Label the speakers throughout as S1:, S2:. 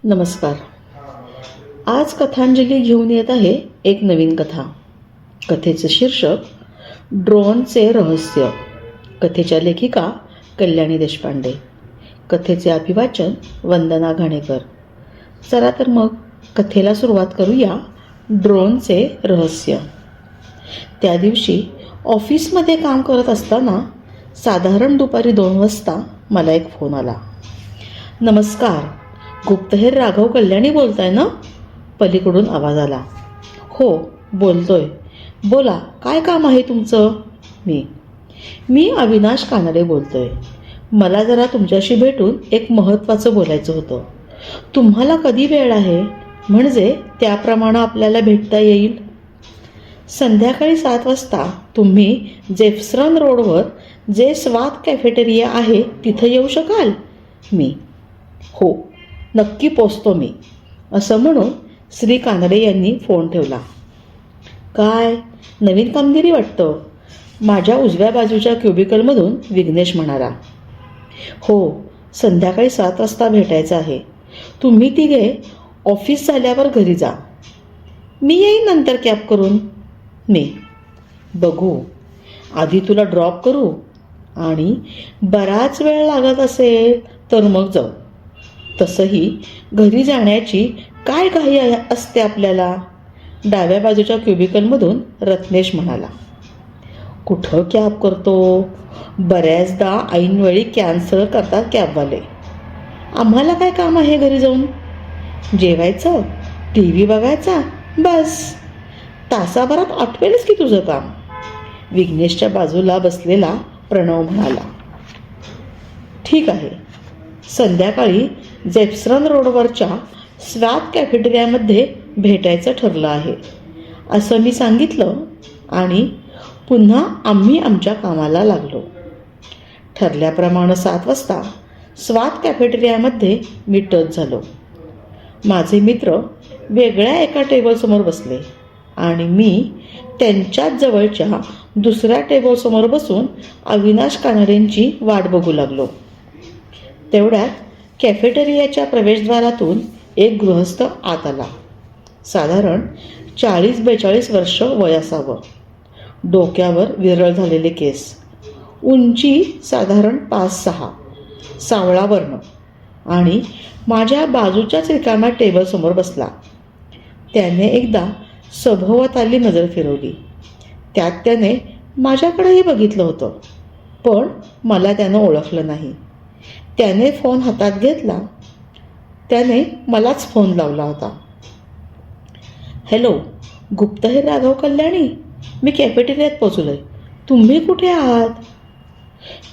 S1: नमस्कार. आज कथांजली घेऊन येत आहे एक नवीन कथा. कथेचे शीर्षक ड्रोनचे रहस्य. कथेच्या लेखिका कल्याणी देशपांडे. कथेचे अभिवाचन वंदना घाणेकर. चला तर मग कथेला सुरुवात करूया. ड्रोनचे रहस्य. त्या दिवशी ऑफिसमध्ये काम करत असताना साधारण दुपारी 2 वाजता मला एक फोन आला. नमस्कार, गुप्तहेर राघव कल्याणी बोलताय ना? पलीकडून आवाज आला. हो बोलतोय. बोला, काय काम आहे तुमचं? मी अविनाश कानडे बोलतोय. मला जरा तुमच्याशी भेटून एक महत्त्वाचं बोलायचं होतं. तुम्हाला कधी वेळ आहे? म्हणजे त्याप्रमाणे आपल्याला भेटता येईल. संध्याकाळी 7 वाजता तुम्ही जेफसरन रोडवर जे स्वाद कॅफेटेरिया आहे तिथं येऊ शकाल? हो नक्की पोचतो मी, असं म्हणून श्री कानडे यांनी फोन ठेवला. काय नवीन कामगिरी वाटतं? माझ्या उजव्या बाजूच्या क्युबिकलमधून विघ्नेश म्हणाला. हो, संध्याकाळी 7 वाजता भेटायचं आहे. तुम्ही तिघे ऑफिस झाल्यावर घरी जा. मी येईन नंतर कॅब करून. बघू, आधी तुला ड्रॉप करू आणि बराच वेळ लागत असेल तर मग जाऊ. तसंही घरी जाण्याची काय घाई असते आपल्याला, डाव्या बाजूच्या क्युबिकलमधून रत्नेश म्हणाला. कुठं कॅब करतो? बऱ्याचदा ऐनवेळी कॅन्सल करतात कॅबवाले. आम्हाला काय काम आहे घरी जाऊन? जेवायचं, TV बघायचा, बस. तासाभरात आठवेलच की तुझं काम. विघ्नेशच्या बाजूला बसलेला प्रणव म्हणाला. ठीक आहे, संध्याकाळी जेफसरन रोडवरच्या स्वाद कॅफेटेरियामध्ये भेटायचं ठरलं आहे, असं मी सांगितलं आणि पुन्हा आम्ही आमच्या कामाला लागलो. ठरल्याप्रमाणे 7 वाजता स्वाद कॅफेटेरियामध्ये मी टच झालो. माझे मित्र वेगळ्या एका टेबलसमोर बसले आणि मी त्यांच्याच जवळच्या दुसऱ्या टेबलसमोर बसून अविनाश कानडेंची वाट बघू लागलो. तेवढ्यात कॅफेटेरियाच्या प्रवेशद्वारातून एक गृहस्थ आत आला. साधारण 40-42 वर्ष वय असावं. डोक्यावर विरळ झालेले केस, उंची साधारण 5-6, सावळा वर्ण आणि माझ्या बाजूच्याच रिकाम्या टेबलसमोर बसला. त्याने एकदा सभोवताली नजर फिरवली. त्यात त्याने माझ्याकडेही बघितलं होतं, पण मला त्यानं ओळखलं नाही. त्याने फोन हातात घेतला. त्याने मलाच फोन लावला होता. हॅलो, गुप्तहेर राघव कल्याणी, मी कॅफेटेरियात पोचलोय. तुम्ही कुठे आहात?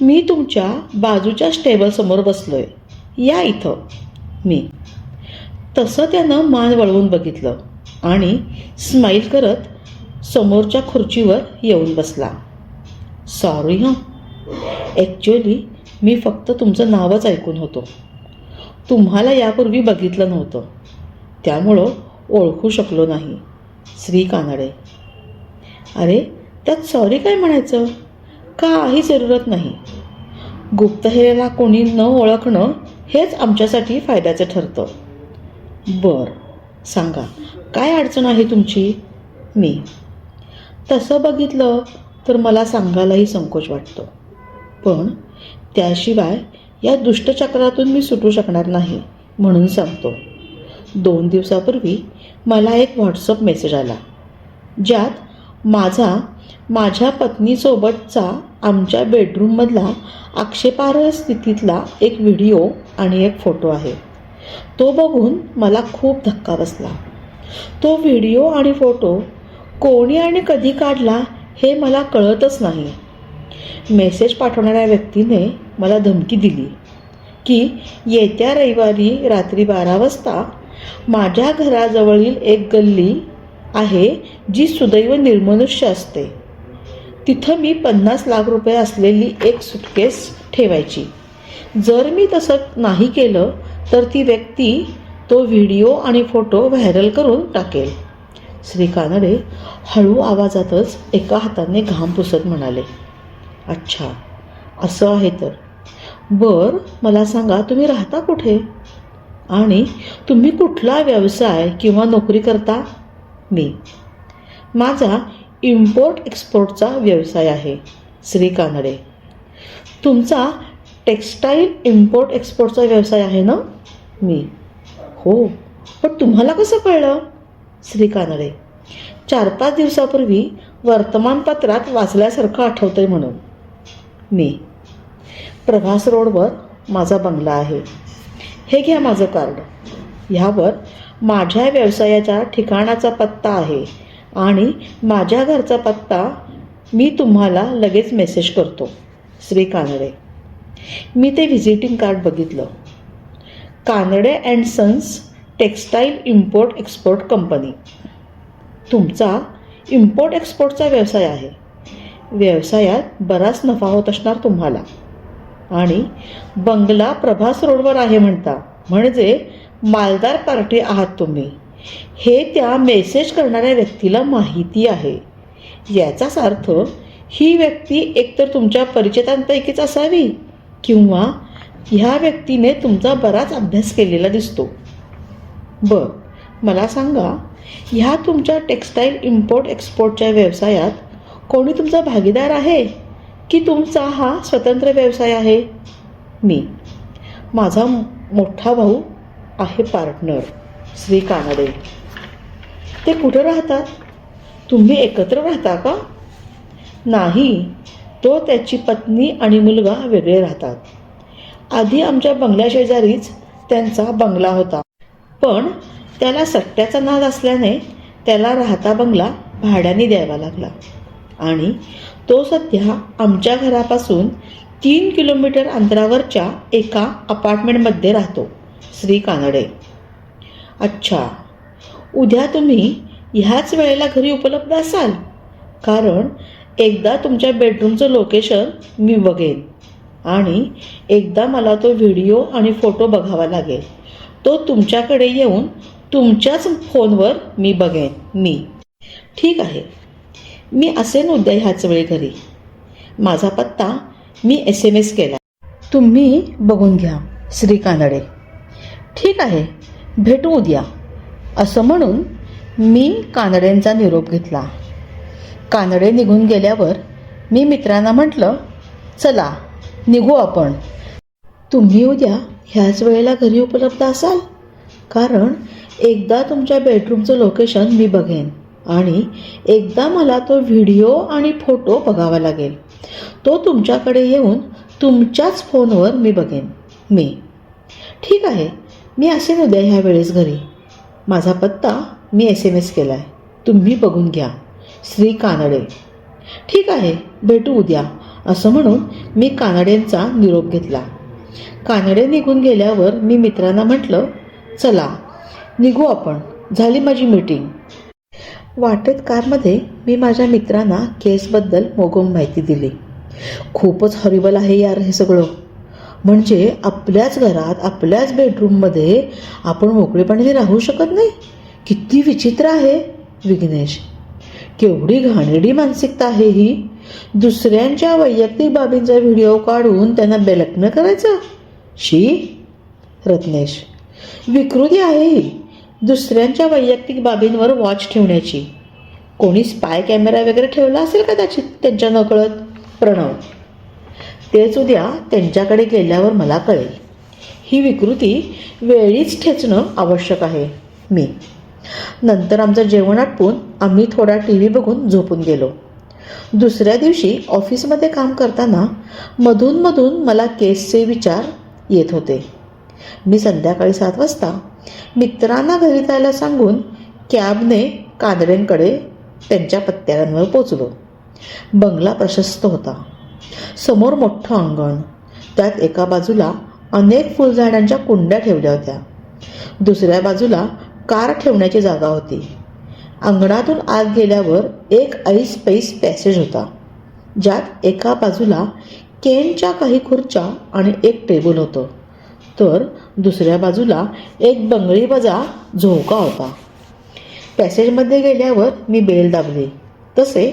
S1: मी तुमच्या बाजूच्याच टेबलसमोर बसलोय, या इथं. तसं त्यानं मान वळवून बघितलं आणि स्माईल करत समोरच्या खुर्चीवर येऊन बसला. सॉरी हां, ॲक्च्युअली मी फक्त तुमचं नावच ऐकून होतो. तुम्हाला यापूर्वी बघितलं नव्हतं, त्यामुळं ओळखू शकलो नाही. श्री कानडे. अरे, त्यात सॉरी काय म्हणायचं? काही जरूरत नाही. गुप्तहेरला कोणी न ओळखणं हेच आमच्यासाठी फायद्याचं ठरतं. बरं, सांगा काय अडचण आहे तुमची? तसं बघितलं तर मला सांगायलाही संकोच वाटतो, पण त्याशिवाय या दुष्टचक्रातून मी सुटू शकणार नाही म्हणून सांगतो. 2 दिवसापूर्वी मला एक व्हॉट्सअप मेसेज आला, ज्यात माझ्या पत्नीसोबतचा आमच्या बेडरूममधला आक्षेपार्ह स्थितीतला एक व्हिडिओ आणि एक फोटो आहे. तो बघून मला खूप धक्का बसला. तो व्हिडिओ आणि फोटो कोणी आणि कधी काढला हे मला कळतच नाही. मेसेज पाठवणाऱ्या व्यक्तीने मला धमकी दिली की येत्या रविवारी रात्री 12 वाजता माझ्या घराजवळील एक गल्ली आहे जी सुदैव निर्मनुष्य असते, तिथं मी 50 लाख रुपये असलेली एक सुटकेस ठेवायची. जर मी तसं नाही केलं तर ती व्यक्ती तो व्हिडिओ आणि फोटो व्हायरल करून टाकेल. श्री कानडे हळू आवाजातच एका हाताने घाम पुसत म्हणाले. अच्छा, असं आहे तर. मला सांगा, तुम्ही राहता कुठे? आणि तुम्ही कुठला व्यवसाय किंवा नोकरी करता? मी: माझा इम्पोर्ट एक्सपोर्टचा व्यवसाय आहे. श्री कानडे: तुमचा टेक्स्टाईल इम्पोर्ट एक्सपोर्टचा व्यवसाय आहे ना? मी: हो, पण तुम्हाला कसं कळलं? श्री कानडे: 4-5 दिवसापूर्वी वर्तमानपत्रात वाचल्यासारखं आठवतंय म्हणून. मी: प्रभास रोडवर माझा बंगला आहे. हे घ्या माझं कार्ड. ह्यावर माझ्या व्यवसायाच्या ठिकाणाचा पत्ता आहे आणि माझ्या घरचा पत्ता मी तुम्हाला लगेच मेसेज करतो. श्री कानडे: मी ते व्हिजिटिंग कार्ड बघितलं. Kanade and sons textile import export company. तुमचा इम्पोर्ट एक्सपोर्टचा व्यवसाय आहे. व्यवसायात बराच नफा होत असणार तुम्हाला. आणि बंगला प्रभास रोडवर आहे म्हणता, म्हणजे मालदार पार्टी आहात तुम्ही, हे त्या मेसेज करणाऱ्या व्यक्तीला माहिती आहे. याचाच अर्थ ही व्यक्ती एकतर तुमच्या परिचितांपैकीच असावी किंवा ह्या व्यक्तीने तुमचा बराच अभ्यास केलेला दिसतो. मला सांगा, ह्या तुमच्या टेक्स्टाईल इम्पोर्ट एक्सपोर्टच्या व्यवसायात कोणी तुमचा भागीदार आहे की तुमचा हा स्वतंत्र व्यवसाय आहे? मी: माझा मोठा भाऊ आहे पार्टनर. श्री कानडे: ते कुठं राहतात? तुम्ही एकत्र राहता का? नाही, तो, त्याची पत्नी आणि मुलगा वेगळे राहतात. आधी आमच्या बंगल्याशेजारीच त्यांचा बंगला होता, पण त्याला सट्ट्याचा नाद असल्याने त्याला राहता बंगला भाड्याने द्यावा लागला आणि तो सध्या आमच्या घरापासून 3 किलोमीटर अंतरावरच्या एका अपार्टमेंटमध्ये राहतो. श्री कानडे: अच्छा, उद्या तुम्ही ह्याच वेळेला घरी उपलब्ध असाल? कारण एकदा तुमच्या बेडरूमचं लोकेशन मी बघेन आणि एकदा मला तो व्हिडिओ आणि फोटो बघावा लागेल. तो तुमच्याकडे येऊन तुमच्याच फोनवर मी बघेन. मी: ठीक आहे, मी असेन उद्या ह्याच वेळी घरी. माझा पत्ता मी SMS केला, तुम्ही बघून घ्या. श्री कानडे: ठीक आहे, भेटू उद्या. असं म्हणून मी कानडेंचा निरोप घेतला. कानडे निघून गेल्यावर मी मित्रांना म्हटलं, चला निघू आपण. तुम्ही उद्या ह्याच वेळेला घरी उपलब्ध असाल? कारण एकदा तुमच्या बेडरूमचं लोकेशन मी बघेन आणि एकदा मला तो व्हिडिओ आणि फोटो बघावा लागेल. तो तुमच्याकडे येऊन तुमच्याच फोनवर मी बघेन. मी: ठीक आहे, मी असेन उद्या ह्या वेळेस घरी. माझा पत्ता मी SMS केला आहे, तुम्ही बघून घ्या. श्री कानडे: ठीक आहे, भेटू उद्या. असं म्हणून मी कानडेंचा निरोप घेतला. कानडे निघून गेल्यावर मी मित्रांना म्हटलं, चला निघू आपण, झाली माझी मीटिंग. वाटेत कारमध्ये मी माझ्या मित्रांना केसबद्दल मोगम माहिती दिली. खूपच हॉरिबल आहे यार हे सगळं. म्हणजे आपल्याच घरात, आपल्याच बेडरूममध्ये आपण मोकळेपणाने राहू शकत नाही. किती विचित्र आहे विघ्नेश. केवढी घाणेरडी मानसिकता आहे ही. दुसऱ्यांच्या वैयक्तिक बाबींचा व्हिडिओ काढून त्यांना बेलक्ष्म करायचं. शी. रत्नेश: विकृती आहे ही दुसऱ्यांच्या वैयक्तिक बाबींवर वॉच ठेवण्याची. कोणी स्पाय कॅमेरा वगैरे ठेवला असेल कदाचित त्यांच्या नकळत. प्रणव: तेच उद्या त्यांच्याकडे गेल्यावर मला कळेल. ही विकृती वेळीच ठेचणं आवश्यक आहे. मी: नंतर आमचं जेवण आटपून आम्ही थोडा TV बघून झोपून गेलो. दुसऱ्या दिवशी ऑफिसमध्ये काम करताना मधून मधून मला केसचे विचार येत होते. मी संध्याकाळी 7 वाजता मित्रांना घरी जायला सांगून कॅबने कानडेंकडे त्यांच्या पत्त्यांवर पोचलो. बंगला प्रशस्त होता. समोर मोठं अंगण, त्यात एका बाजूला अनेक फुलझाडांच्या कुंड्या ठेवल्या होत्या. दुसऱ्या बाजूला कार ठेवण्याची जागा होती. अंगणातून आत गेल्यावर एक ऐसपैस पॅसेज होता, ज्यात एका बाजूला केनच्या काही खुर्च्या आणि एक टेबल होतं, तर दुसऱ्या बाजूला एक बंगळीवजा झोका होता. पॅसेजमध्ये गेल्यावर मी बेल दाबली, तसे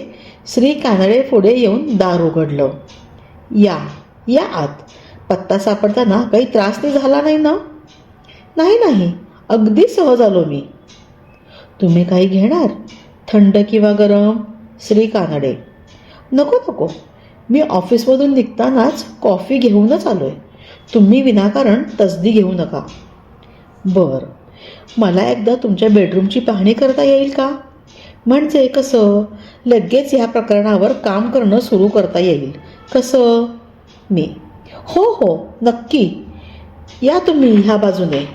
S1: श्री कानडे पुढे येऊन दार उघडलं. या आत. पत्ता सापडताना काही त्रास नाही झाला नाही ना? नाही नाही, अगदी सहज आलो मी. तुम्ही काही घेणार, थंड किंवा गरम? श्री कानडे. नको नको, मी ऑफिसमधून निघतानाच कॉफी घेऊनच आलोय. तुम्ही विनाकारण तसदी घेऊ नका. बरं, मला एकदा तुमच्या बेडरूमची पाहणी करता येईल का? म्हणजे कसं, लगेच ह्या प्रकरणावर काम करणं सुरू करता येईल. कसं? मी. हो हो, नक्की या, तुम्ही ह्या बाजूने.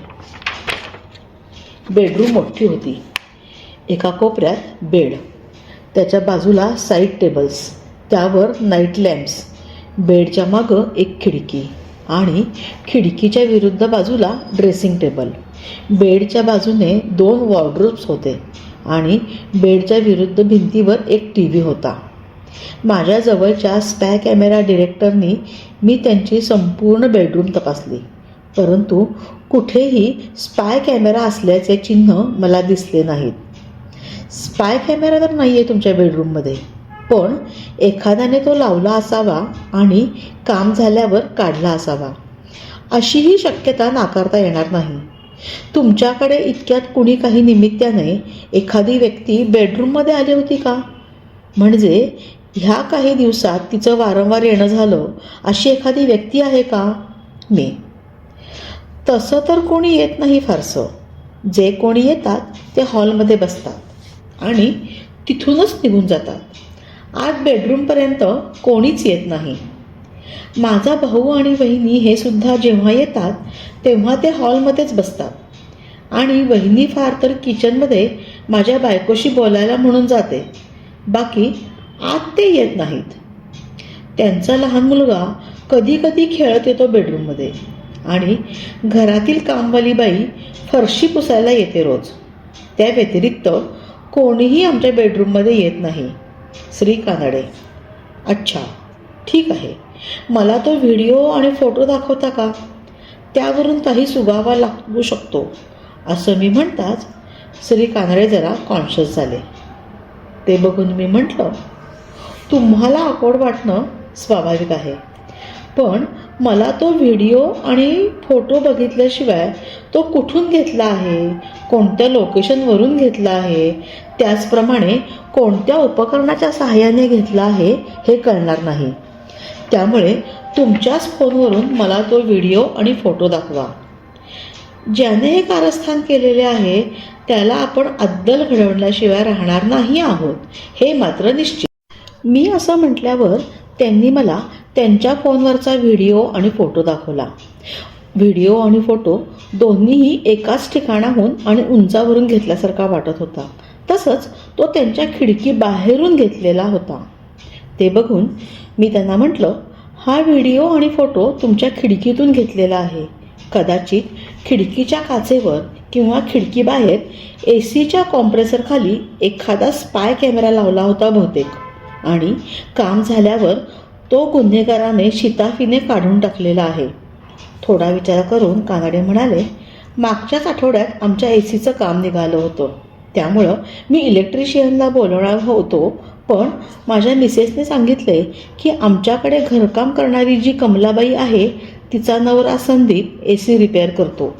S1: बेडरूम मोठी होती. एका कोपऱ्यात बेड, त्याच्या बाजूला साईड टेबल्स, त्यावर नाईट लॅम्प्स, बेडच्या मागं एक खिडकी आणि खिडकीच्या विरुद्ध बाजूला ड्रेसिंग टेबल. बेडच्या बाजूने 2 वॉर्डरोब्स होते आणि बेडच्या विरुद्ध भिंतीवर एक टी व्ही होता. माझ्याजवळच्या स्पाय कॅमेरा डिरेक्टरनी मी त्यांची संपूर्ण बेडरूम तपासली, परंतु कुठेही स्पाय कॅमेरा असल्याचे चिन्ह मला दिसले नाहीत. स्पाय कॅमेरा तर नाही आहे तुमच्या बेडरूममध्ये, पण एखाद्याने तो लावला असावा आणि काम झाल्यावर काढला असावा, अशीही शक्यता नाकारता येणार नाही. तुमच्याकडे इतक्यात कुणी काही निमित्ताने एखादी व्यक्ती बेडरूममध्ये आली होती का? म्हणजे ह्या काही दिवसात तिचं वारंवार येणं झालं अशी एखादी व्यक्ती आहे का? मी. तसं तर कोणी येत नाही फारसं. जे कोणी येतात ते हॉलमध्ये बसतात आणि तिथूनच निघून जातात. आत बेडरूमपर्यंत कोणीच येत नाही. माझा भाऊ आणि वहिनी हे सुद्धा जेव्हा येतात तेव्हा ते हॉलमध्येच बसतात आणि वहिनी फार तर किचनमध्ये माझ्या बायकोशी बोलायला म्हणून जाते. बाकी आत ते येत नाहीत. त्यांचा लहान मुलगा कधी कधी खेळत येतो बेडरूममध्ये आणि घरातील कामवाली बाई फरशी पुसायला येते रोज. त्या व्यतिरिक्त कोणीही आमच्या बेडरूममध्ये येत नाही. श्री कानडे. अच्छा, ठीक आहे. मला तो व्हिडिओ आणि फोटो दाखवता का? त्यावरून काही सुगावा लागू शकतो, असं मी म्हणताच श्री कानडे जरा कॉन्शियस झाले. ते बघून मी म्हटलं, तुम्हाला ऑकवर्ड वाटणं स्वाभाविक आहे, पण मला तो व्हिडिओ आणि फोटो बघितल्याशिवाय तो कुठून घेतला आहे, कोणत्या लोकेशनवरून घेतला आहे, त्याचप्रमाणे कोणत्या उपकरणाच्या सहाय्याने घेतला आहे हे कळणार नाही. त्यामुळे तुमच्याच फोनवरून मला तो व्हिडिओ आणि फोटो दाखवा. ज्याने हे कारस्थान केलेले आहे त्याला आपण अद्दल घडवण्याशिवाय राहणार नाही आहोत, हे मात्र निश्चित. मी असं म्हटल्यावर त्यांनी मला त्यांच्या फोनवरचा व्हिडिओ आणि फोटो दाखवला. व्हिडिओ आणि फोटो दोन्हीही एकाच ठिकाणाहून आणि उंचावरून घेतल्यासारखा वाटत होता. तसंच तो त्यांच्या खिडकी बाहेरून घेतलेला होता. ते बघून मी त्यांना म्हटलं, हा व्हिडिओ आणि फोटो तुमच्या खिडकीतून घेतलेला आहे. कदाचित खिडकीच्या काचेवर किंवा खिडकीबाहेर AC कॉम्प्रेसरखाली एखादा स्पाय कॅमेरा लावला होता बहुतेक, आणि काम झाल्यावर तो गुन्हेगाराने शिताफीने काढून टाकलेला आहे. थोडा विचार करून कानडे म्हणाले, मागच्याच आठवड्यात आमच्या ACचं काम निघालं होतं, त्यामुळं मी इलेक्ट्रिशियनला बोलवणार होतो, पण माझ्या मिसेसने सांगितले की आमच्याकडे घरकाम करणारी जी कमलाबाई आहे तिचा नवरा संदीप AC रिपेअर करतो,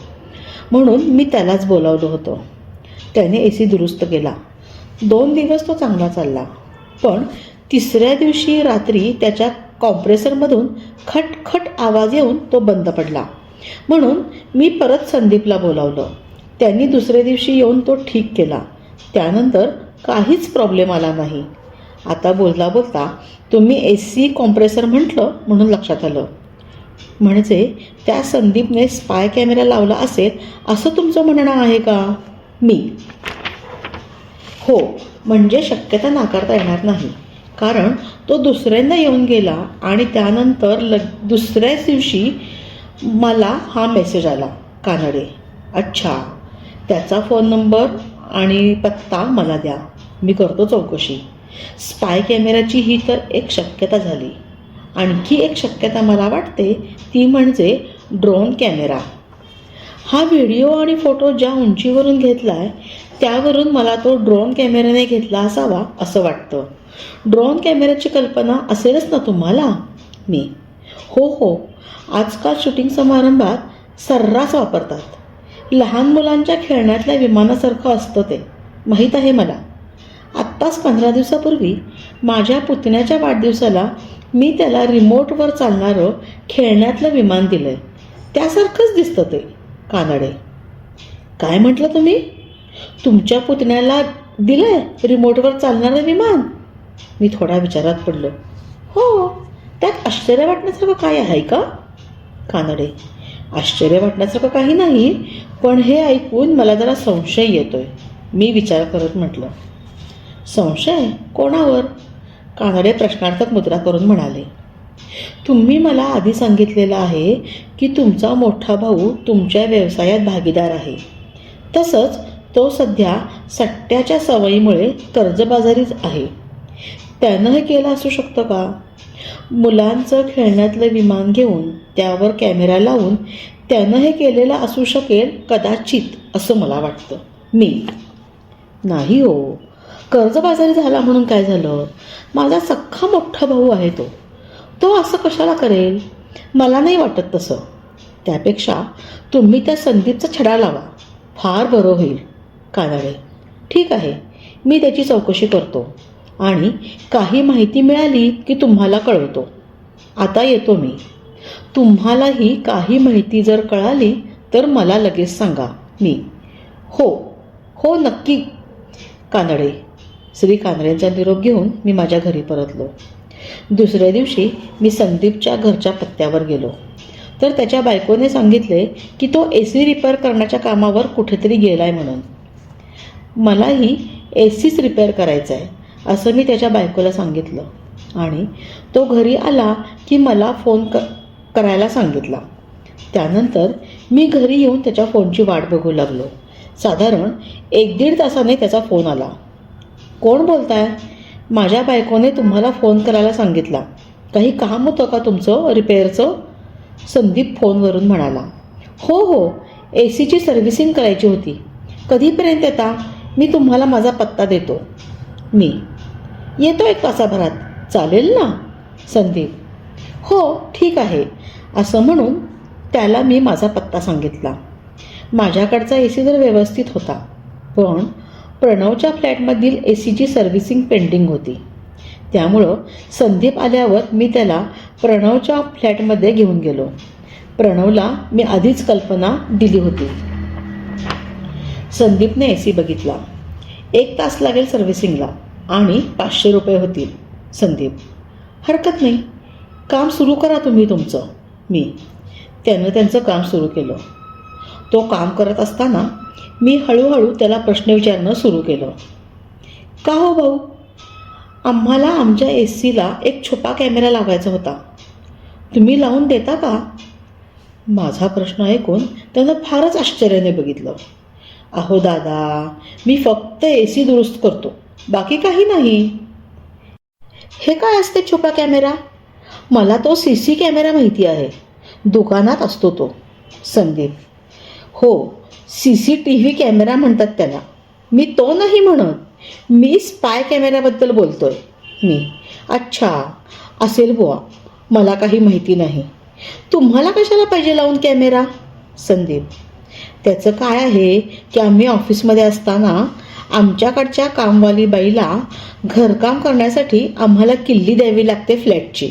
S1: म्हणून मी त्यालाच बोलावलं होतं. त्याने AC दुरुस्त केला. 2 दिवस तो चांगला चालला, पण तिसऱ्या दिवशी रात्री त्याच्या कॉम्प्रेसरमधून खटखट आवाज येऊन तो बंद पडला. म्हणून मी परत संदीपला बोलावलं. त्यांनी दुसऱ्या दिवशी येऊन तो ठीक केला. त्यानंतर काहीच प्रॉब्लेम आला नाही. आता बोलता बोलता तुम्ही AC कॉम्प्रेसर म्हटलं म्हणून लक्षात आलं. म्हणजे त्या संदीपने स्पाय कॅमेरा लावला असेल असं तुमचं म्हणणं आहे का? मी. हो, म्हणजे शक्यता नाकारता येणार नाही, कारण तो दुसऱ्यांदा येऊन गेला आणि त्यानंतर दुसऱ्याच दिवशी मला हा मेसेज आला. कानडे. अच्छा, त्याचा फोन नंबर आणि पत्ता मला द्या, मी करतो चौकशी. स्पाय कॅमेराची ही तर एक शक्यता झाली. आणखी एक शक्यता मला वाटते, ती म्हणजे ड्रोन कॅमेरा. हा व्हिडिओ आणि फोटो ज्या उंचीवरून घेतला आहे त्यावरून मला तो ड्रोन कॅमेऱ्याने घेतला असावा असं वाटतं. ड्रोन कॅमेऱ्याची कल्पना असेलच ना तुम्हाला? मी. हो हो, आजकाल शूटिंग समारंभात सर्रास वापरतात. लहान मुलांच्या खेळण्यातल्या विमानासारखं असतं ते, माहीत आहे मला. आत्ताच 15 दिवसापूर्वी माझ्या पुतण्याच्या वाढदिवसाला मी त्याला रिमोटवर चालणारं खेळण्यातलं विमान दिलंय. त्यासारखंच दिसतं ते. कानडे: काय म्हटलं तुम्ही? तुमच्या पुतण्याला दिलंय रिमोटवर चालणारं विमान? मी थोडा विचारात पडलो. हो, त्यात आश्चर्य वाटण्यासारखं काय आहे का? कानडे: आश्चर्य वाटण्यासारखं काही नाही, पण हे ऐकून मला जरा संशय येतोय. मी विचार करत म्हटलं. संशय? कोणावर? कानडे प्रश्नार्थक मुद्रा करून म्हणाले. तुम्ही मला आधी सांगितलेलं आहे की तुमचा मोठा भाऊ तुमच्या व्यवसायात भागीदार आहे. तसंच तो सध्या सट्ट्याच्या सवयीमुळे कर्जबाजारीच आहे. त्यानं हे केलं असू शकतं का? मुलांचं खेळण्यातलं विमान घेऊन त्यावर कॅमेरा लावून त्यानं हे केलेलं असू शकेल कदाचित, असं मला वाटतं. मी: नाही हो, कर्जबाजारी झाला म्हणून काय झालं? माझा सख्खा मोठा भाऊ आहे तो. तो असं कशाला करेल? मला नाही वाटत तसं. त्यापेक्षा तुम्ही त्या संदीपचा छडा लावा, फार बरं होईल. कानडे: ठीक आहे, मी त्याची चौकशी करतो आणि काही माहिती मिळाली की तुम्हाला कळवतो. आता येतो मी. तुम्हालाही काही माहिती जर कळाली तर मला लगेच सांगा. मी: हो हो, नक्की. कानडे. श्री कानडेंचा निरोप घेऊन मी माझ्या घरी परतलो. दुसऱ्या दिवशी मी संदीपच्या घरच्या पत्त्यावर गेलो तर त्याच्या बायकोने सांगितले की तो AC रिपेअर करण्याच्या कामावर कुठेतरी गेलाय म्हणून. मलाही ACच रिपेअर करायचा आहे असं मी त्याच्या बायकोला सांगितलं आणि तो घरी आला की मला फोन करायला सांगितला. त्यानंतर मी घरी येऊन त्याच्या फोनची वाट बघू लागलो. साधारण 1-1.5 तासाने त्याचा फोन आला. कोण बोलताय? माझ्या बायकोने तुम्हाला फोन करायला सांगितला. काही काम होतं का तुमचं रिपेअरचं? संदीप फोनवरून म्हणाला. हो हो, ACची सर्व्हिसिंग करायची होती. कधीपर्यंत येता? मी तुम्हाला माझा पत्ता देतो. मी: येतो 1 तासाभरात. चालेल ना? संदीप: हो ठीक आहे. असं म्हणून त्याला मी माझा पत्ता सांगितला. माझ्याकडचा AC तर व्यवस्थित होता, पण प्रणवच्या फ्लॅटमधील ACची सर्व्हिसिंग पेंडिंग होती. त्यामुळं संदीप आल्यावर मी त्याला प्रणवच्या फ्लॅटमध्ये घेऊन गेलो. प्रणवला मी आधीच कल्पना दिली होती. संदीपने AC बघितला. 1 तास लागेल सर्व्हिसिंगला आणि 500 रुपये होतील. संदीप: हरकत नाही, काम सुरू करा तुम्ही तुमचं. मी: त्यानं त्यांचं काम सुरू केलं. तो काम करत असताना मी हळूहळू त्याला प्रश्न विचारणं सुरू केलं. का हो भाऊ, आम्हाला आमच्या ACला एक छोटा कॅमेरा लावायचा होता. तुम्ही लावून देता का? माझा प्रश्न ऐकून त्यानं फारच आश्चर्याने बघितलं. अहो दादा, मी फक्त AC दुरुस्त करतो, बाकी काही नाही. हे काय असते छोटा कॅमेरा? मला तो CC कॅमेरा माहिती आहे, दुकानात असतो तो. संदीप: हो, CCTV कॅमेरा म्हणतात त्याला. मी तो नाही म्हणत, मी स्पाय कॅमेऱ्याबद्दल बोलतोय. मी: अच्छा, असेल बुवा, मला काही माहिती नाही. तुम्हाला कशाला पाहिजे लावून कॅमेरा? संदीप: त्याचं काय आहे की आम्ही ऑफिसमध्ये असताना आमच्याकडच्या कामवाली बाईला घरकाम करण्यासाठी आम्हाला किल्ली द्यावी लागते फ्लॅटची.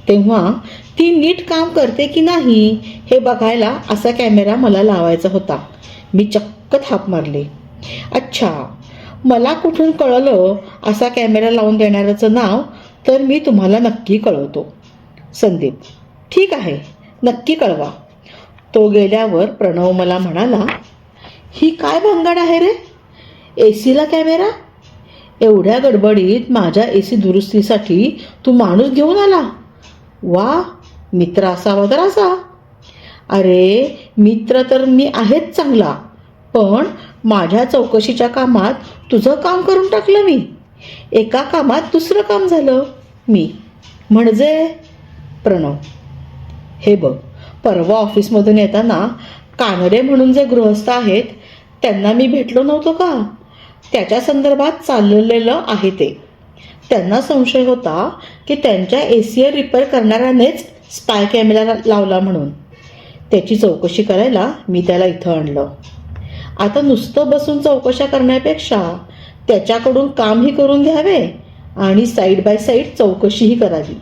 S1: तेव्हा ती नीट काम करते की नाही हे बघायला असा कॅमेरा मला लावायचा होता. मी चक्क थाप मारली. अच्छा, मला कुठून कळलं असा कॅमेरा लावून देणाऱ्याचं नाव? तर मी तुम्हाला नक्की कळवतो. संदीप: ठीक आहे, नक्की कळवा. तो गेल्यावर प्रणव मला म्हणाला, ही काय भानगड आहे रे? ACला कॅमेरा? एवढ्या गडबडीत माझ्या AC दुरुस्तीसाठी तू माणूस घेऊन आला? वा, मित्र असावा तर असा. अरे मित्र तर मी आहेच चांगला, पण माझ्या चौकशीच्या कामात तुझं काम करून टाकलं मी. एका कामात दुसरं काम झालं. मी: म्हणजे? प्रणव: हे बघ, परवा ऑफिसमधून येताना कानडे म्हणून जे गृहस्थ आहेत त्यांना मी भेटलो नव्हतो का? त्याच्या संदर्भात चाललेलं आहे ते. त्यांना संशय होता की त्यांच्या AC रिपेअर करणाऱ्यानेच स्पाय कॅमेरा लावला म्हणून. त्याची चौकशी करायला मी त्याला इथं आणलं. आता नुसतं बसून चौकशा करण्यापेक्षा त्याच्याकडून कामही करून घ्यावे आणि साईड बाय साईड चौकशीही करावी,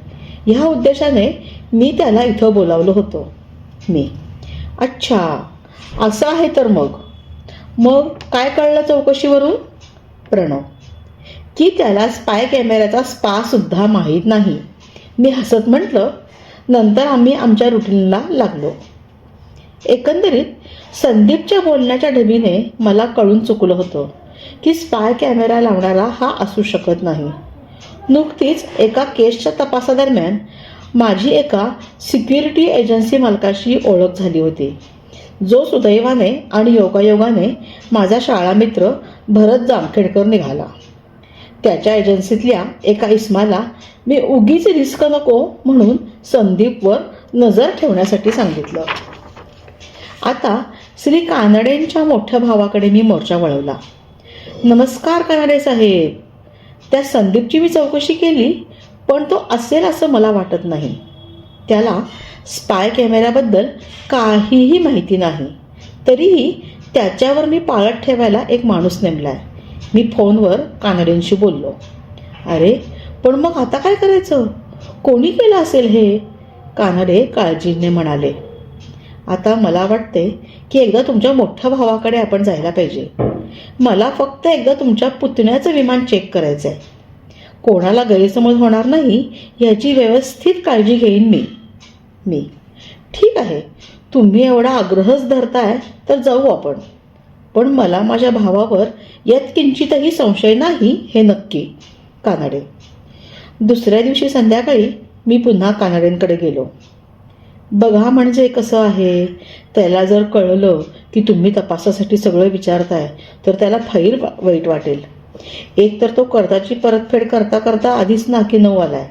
S1: ह्या उद्देशाने मी त्याला इथं बोलावलं होतं. मी, अच्छा असं आहे तर मग काय कळलं चौकशीवरून? प्रणव, की त्याला स्पाय कॅमेऱ्याचा स्पा सुद्धा माहीत नाही. मी हसत म्हटलं. नंतर आम्ही आमच्या रुटीनला लागलो. एकंदरीत संदीपच्या बोलण्याच्या ढबीने मला कळून चुकलं होतं की स्पाय कॅमेरा लावणारा हा असू शकत नाही. नुकतीच एका केसच्या तपासादरम्यान माझी एका सिक्युरिटी एजन्सी मालकाशी ओळख झाली होती, जो सुदैवाने आणि योगायोगाने माझा शाळामित्र भरत जामखेडकर निघाला. त्याच्या एजन्सीतल्या एका इस्माला मी उगीच रिस्क नको म्हणून संदीपवर नजर ठेवण्यासाठी सांगितलं. आता श्री कानडेंच्या मोठ्या भावाकडे मी मोर्चा वळवला. नमस्कार कानडे साहेब. त्या संदीपची मी चौकशी केली, पण तो असेल असं मला वाटत नाही. त्याला स्पाय कॅमेऱ्याबद्दल काहीही माहिती नाही. तरीही त्याच्यावर मी पाळत ठेवायला एक माणूस नेमलाय. मी फोनवर कानडेंशी बोललो. अरे पण मग आता काय करायचं? कोणी केलं असेल हे? कानडे काळजीने म्हणाले. आता मला वाटते की एकदा तुमच्या मोठ्या भावाकडे आपण जायला पाहिजे. मला फक्त एकदा तुमच्या पुतण्याचं विमान चेक करायचं आहे. कोणाला गैरसमज होणार नाही याची व्यवस्थित काळजी घेईन मी. ठीक आहे, तुम्ही एवढा आग्रहच धरताय तर जाऊ आपण. पण मला माझ्या भावावर यात किंचितही संशय नाही हे नक्की. कानडे. दुसऱ्या दिवशी संध्याकाळी मी पुन्हा कानडेंकडे गेलो. बघा म्हणजे कसं आहे, त्याला जर कळलं की तुम्ही तपासासाठी सगळं विचारताय तर त्याला फार वाईट वाटेल. एक तर तो कर्जाची परतफेड करता करता आधीच नाकी नऊ आलाय.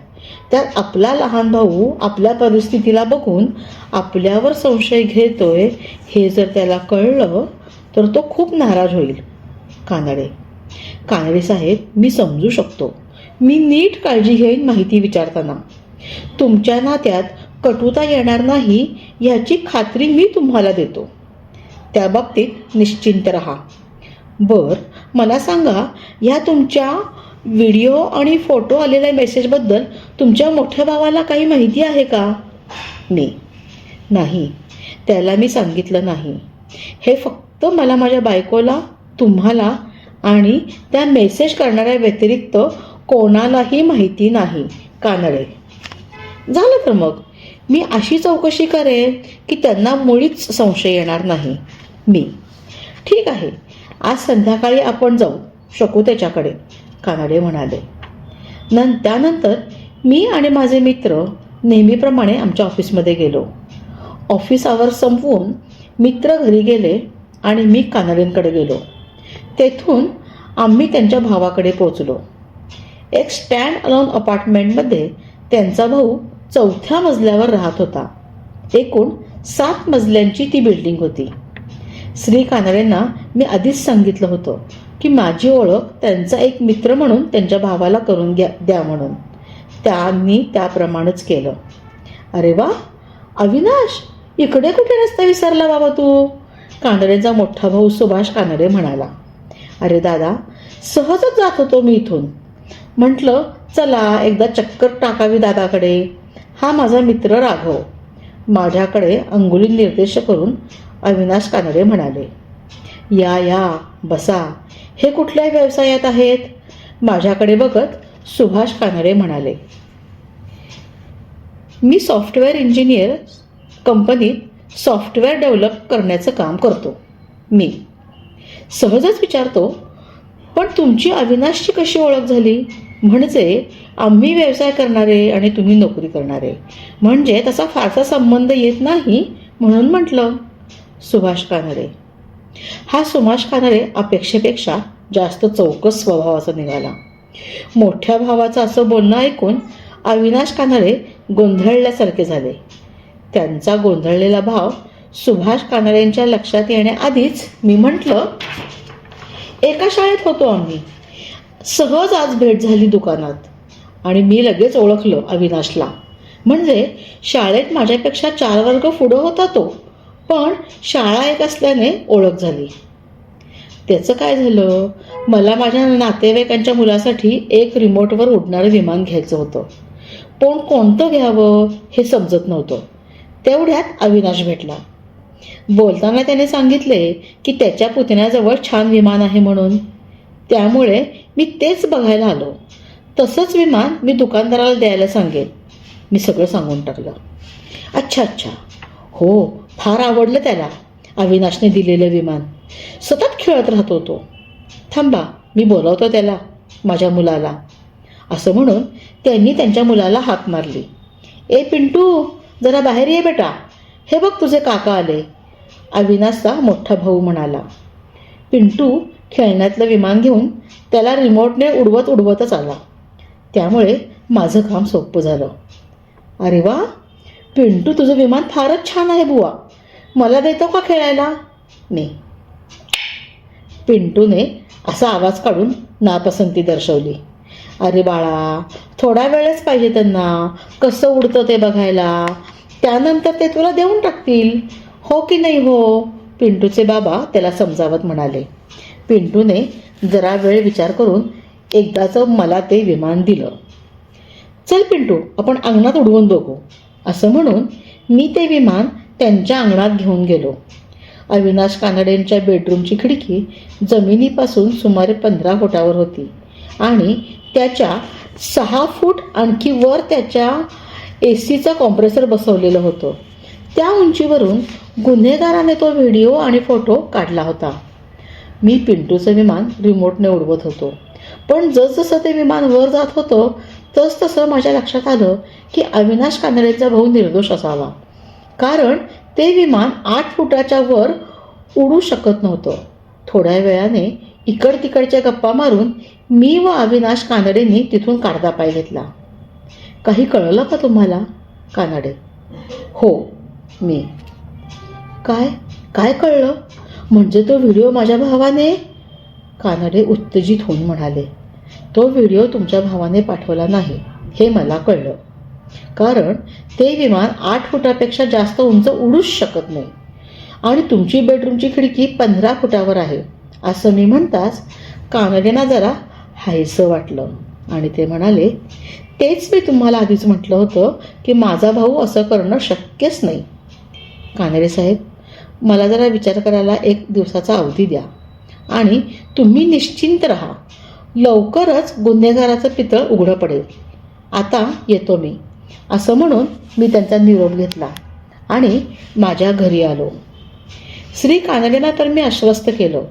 S1: त्यात आपला लहान भाऊ आपल्या परिस्थितीला बघून आपल्यावर संशय घेतोय हे जर त्याला कळलं तर तो खूप नाराज होईल. कानडे साहेब, मी समजू शकतो. मी नीट काळजी घेईन माहिती विचारताना. तुमच्या नात्यात कटुता येणार नाही याची खात्री मी तुम्हाला देतो. त्या बाबतीत निश्चिंत राहा. मला सांगा, या तुमच्या व्हिडिओ आणि फोटो आलेल्या मेसेजबद्दल तुमच्या मोठ्या भावाला काही माहिती आहे का? नाही, त्याला मी सांगितलं नाही. हे फक्त मला माझ्या बायकोला, तुम्हाला आणि त्या मेसेज करणाऱ्या व्यतिरिक्त कोणालाही माहिती नाही. कानडे. झालं तर मग मी अशी चौकशी करेन की त्यांना मुळीच संशय येणार नाही. ठीक आहे, आज संध्याकाळी आपण जाऊ शकू त्याच्याकडे, कानडे म्हणाले. त्यानंतर मी आणि माझे मित्र नेहमीप्रमाणे आमच्या ऑफिसमध्ये गेलो. ऑफिस आवर संपवून मित्र घरी गेले आणि मी कानडेंकडे गेलो. तेथून आम्ही त्यांच्या भावाकडे पोहोचलो. एक स्टँड अलोन अपार्टमेंटमध्ये त्यांचा भाऊ 4थ्या मजल्यावर राहत होता. एकूण 7 मजल्यांची ती बिल्डिंग होती. श्री कानडेंना मी आधीच सांगितलं होतं की माझी ओळख त्यांचा एक मित्र म्हणून त्यांच्या भावाला करून द्या म्हणून. त्यांनी त्याप्रमाणेच केलं. अरे वा अविनाश, इकडे कुठे रस्ता विसरला बाबा तू? कानडेंचा मोठा भाऊ सुभाष कानडे म्हणाला. अरे दादा, सहजच जात होतो मी इथून. म्हटलं चला एकदा चक्कर टाकावी दादाकडे. हा माझा मित्र राघव. माझ्याकडे अंगुली निर्देश करून अविनाश कानडे म्हणाले. या बसा. हे कुठल्या व्यवसायात आहेत? माझ्याकडे बघत सुभाष कानडे म्हणाले. मी सॉफ्टवेअर इंजिनियर कंपनीत सॉफ्टवेअर डेव्हलप करण्याचं काम करतो. मी सहजच विचारतो, पण तुमची अविनाशची कशी ओळख झाली? म्हणजे आम्ही व्यवसाय करणारे आणि तुम्ही नोकरी करणारे, म्हणजे तसा फारसा संबंध येत नाही म्हणून म्हटलं. सुभाष कानडे. हा सुभाष कानडे अपेक्षेपेक्षा जास्त चौकस स्वभावाचा निघाला. मोठ्या भावाचं असं बोलणं ऐकून अविनाश कानडे गोंधळल्यासारखे झाले. त्यांचा गोंधळलेला भाव सुभाष कानडेंच्या लक्षात येण्याआधीच मी म्हटलं, एका शाळेत होतो आम्ही. सहज आज भेट झाली दुकानात आणि मी लगेच ओळखलं अविनाशला. म्हणजे शाळेत माझ्यापेक्षा 4 वर्ग पुढं होता तो, पण शाळा एक असल्याने ओळख झाली. त्याचं काय झालं? मला माझ्या नातेवाईकांच्या मुलासाठी एक रिमोटवर उडणारं विमान घ्यायचं होतं, पण कोणतं घ्यावं हे समजत नव्हतं. तेवढ्यात अविनाश भेटला. बोलताना त्याने सांगितले की त्याच्या पुतण्याजवळ छान विमान आहे म्हणून. त्यामुळे मी तेच बघायला आलो. तसंच विमान मी दुकानदाराला द्यायला सांगेन. मी सगळं सांगून टाकलं. अच्छा अच्छा, हो, फार आवडलं त्याला अविनाशने दिलेलं विमान. सतत खेळत राहतो तो. थांबा, मी बोलावतो त्याला, माझ्या मुलाला. असं म्हणून त्यांनी त्यांच्या मुलाला हाक मारली. ए पिंटू, जरा बाहेर ये बेटा, हे बघ तुझे काका आले, अविनाशचा मोठा भाऊ म्हणाला. पिंटू खेळण्यातलं विमान घेऊन त्याला रिमोटने उडवतच आला. त्यामुळे माझं काम सोपं झालं. अरे वा पिंटू, तुझं विमान फारच छान आहे बुवा, मला देतो का खेळायला? मी. पिंटूने असा आवाज काढून नापसंती दर्शवली. अरे बाळा, थोडा वेळच पाहिजे त्यांना, कसं उडतं ते बघायला, त्यानंतर ते तुला देऊन टाकतील, हो की नाही हो? पिंटूचे बाबा त्याला समजावत म्हणाले. पिंटूने जरा वेळ विचार करून एकदाचं मला ते विमान दिलं. चल पिंटू, आपण अंगणात उडवून बघू, असं म्हणून मी ते विमान त्यांच्या अंगणात घेऊन गेलो. अविनाश कानडेंच्या बेडरूमची खिडकी जमिनीपासून सुमारे 15 फुटावर होती आणि त्याच्या 6 फूट आणखी वर त्याच्या एसीचं कॉम्प्रेसर बसवलेलं होतं. त्या उंचीवरून गुन्हेगाराने तो व्हिडिओ आणि फोटो काढला होता. मी पिंटूचं विमान रिमोटने उडवत होतो, पण जसजसं ते विमान वर जात होतं तसतसं माझ्या लक्षात आलं की अविनाश कानडेचा भाऊ निर्दोष असावा, कारण ते विमान 8 फुटाच्या वर उडू शकत नव्हतं. थोड्या वेळाने इकड तिकडच्या गप्पा मारून मी व अविनाश कानडेंनी तिथून काढता पाय घेतला. काही कळलं का तुम्हाला? कानडे. हो. मी. काय काय कळलं? म्हणजे तो व्हिडिओ माझ्या भावाने? कानडे उत्तेजित होऊन म्हणाले. तो व्हिडिओ तुमच्या भावाने पाठवला नाही हे मला कळलं, कारण ते विमान 8 फुटापेक्षा जास्त उंच उडूच शकत नाही आणि तुमची बेडरूमची खिडकी 15 फुटावर आहे, असं मी म्हणताच कानडेंना जरा हायसं वाटलं आणि ते म्हणाले, तेच मी तुम्हाला आधीच म्हटलं होतं की माझा भाऊ असं करणं शक्यच नाही. कानडे साहेब, मला जरा विचार करायला 1 दिवसाचा अवधी द्या आणि तुम्ही निश्चिंत राहा. लवकरच गुन्हेगाराचं पितळ उघडं पडेल. आता येतो मी, असं म्हणून मी त्यांचा निरोप घेतला आणि माझ्या घरी आलो. श्री कानडेंना तर मी आश्वस्त केलं,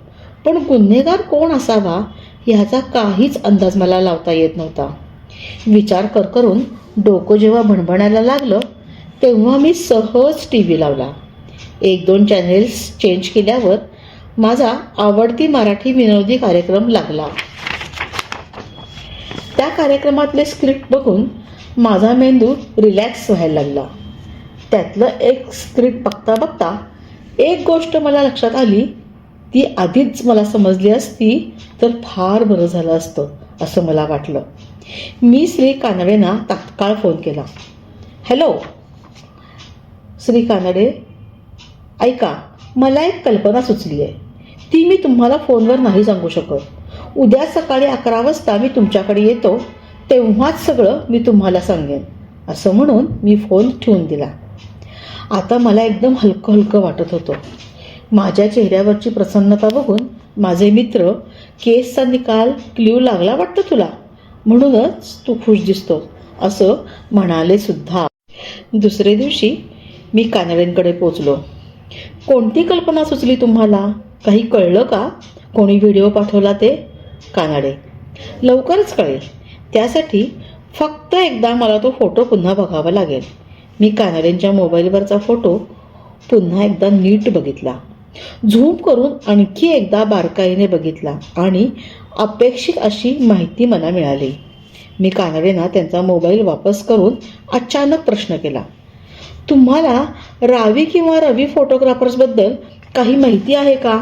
S1: पण गुन्हेगार कोण असावा ह्याचा काहीच अंदाज मला लावता येत नव्हता. विचार करून डोकं जेव्हा भणभणायला लागलं तेव्हा मी सहज TV लावला. 1-2 चॅनेल्स चेंज केल्यावर माझा आवडती मराठी विनोदी कार्यक्रम लागला. त्या कार्यक्रमातले स्क्रिप्ट बघून माझा मेंदू रिलॅक्स व्हायला लागला. त्यातलं एक स्क्रिप्ट बघता बघता एक गोष्ट मला लक्षात आली, ती आधीच मला समजली असती तर फार बरं झालं असतं असं मला वाटलं. मी श्री कानडेंना तात्काळ फोन केला. हॅलो श्री कानडे, ऐका, मला एक कल्पना सुचली आहे. ती मी तुम्हाला फोनवर नाही सांगू शकत. उद्या सकाळी 11 वाजता मी तुमच्याकडे येतो, तेव्हाच सगळं मी तुम्हाला सांगेन, असं म्हणून मी फोन ठेवून दिला. आता मला एकदम हलकं हलकं वाटत होतं. माझ्या चेहऱ्यावरची प्रसन्नता बघून माझे मित्र, केसचा निकाल क्ल्यू लागला वाटतं तुला, म्हणूनच तू खुश दिसतो, असं म्हणाले सुद्धा. दुसरे दिवशी मी कानडेंकडे पोचलो. कोणती कल्पना सुचली तुम्हाला? काही कळलं का? कोणी व्हिडिओ पाठवला ते? कानडे. लवकरच कळेल. त्यासाठी फक्त एकदा मला तो फोटो पुन्हा बघावा लागेल. मी कानडेंच्या मोबाईलवरचा फोटो पुन्हा एकदा नीट बघितला, झूम करून आणखी एकदा बारकाईने बघितला आणि अपेक्षित अशी माहिती मला मिळाली. मी कानडेंना त्यांचा मोबाईल वापस करून अचानक प्रश्न केला. तुम्हाला रावी किंवा रवी फोटोग्राफर्सबद्दल काही माहिती आहे का?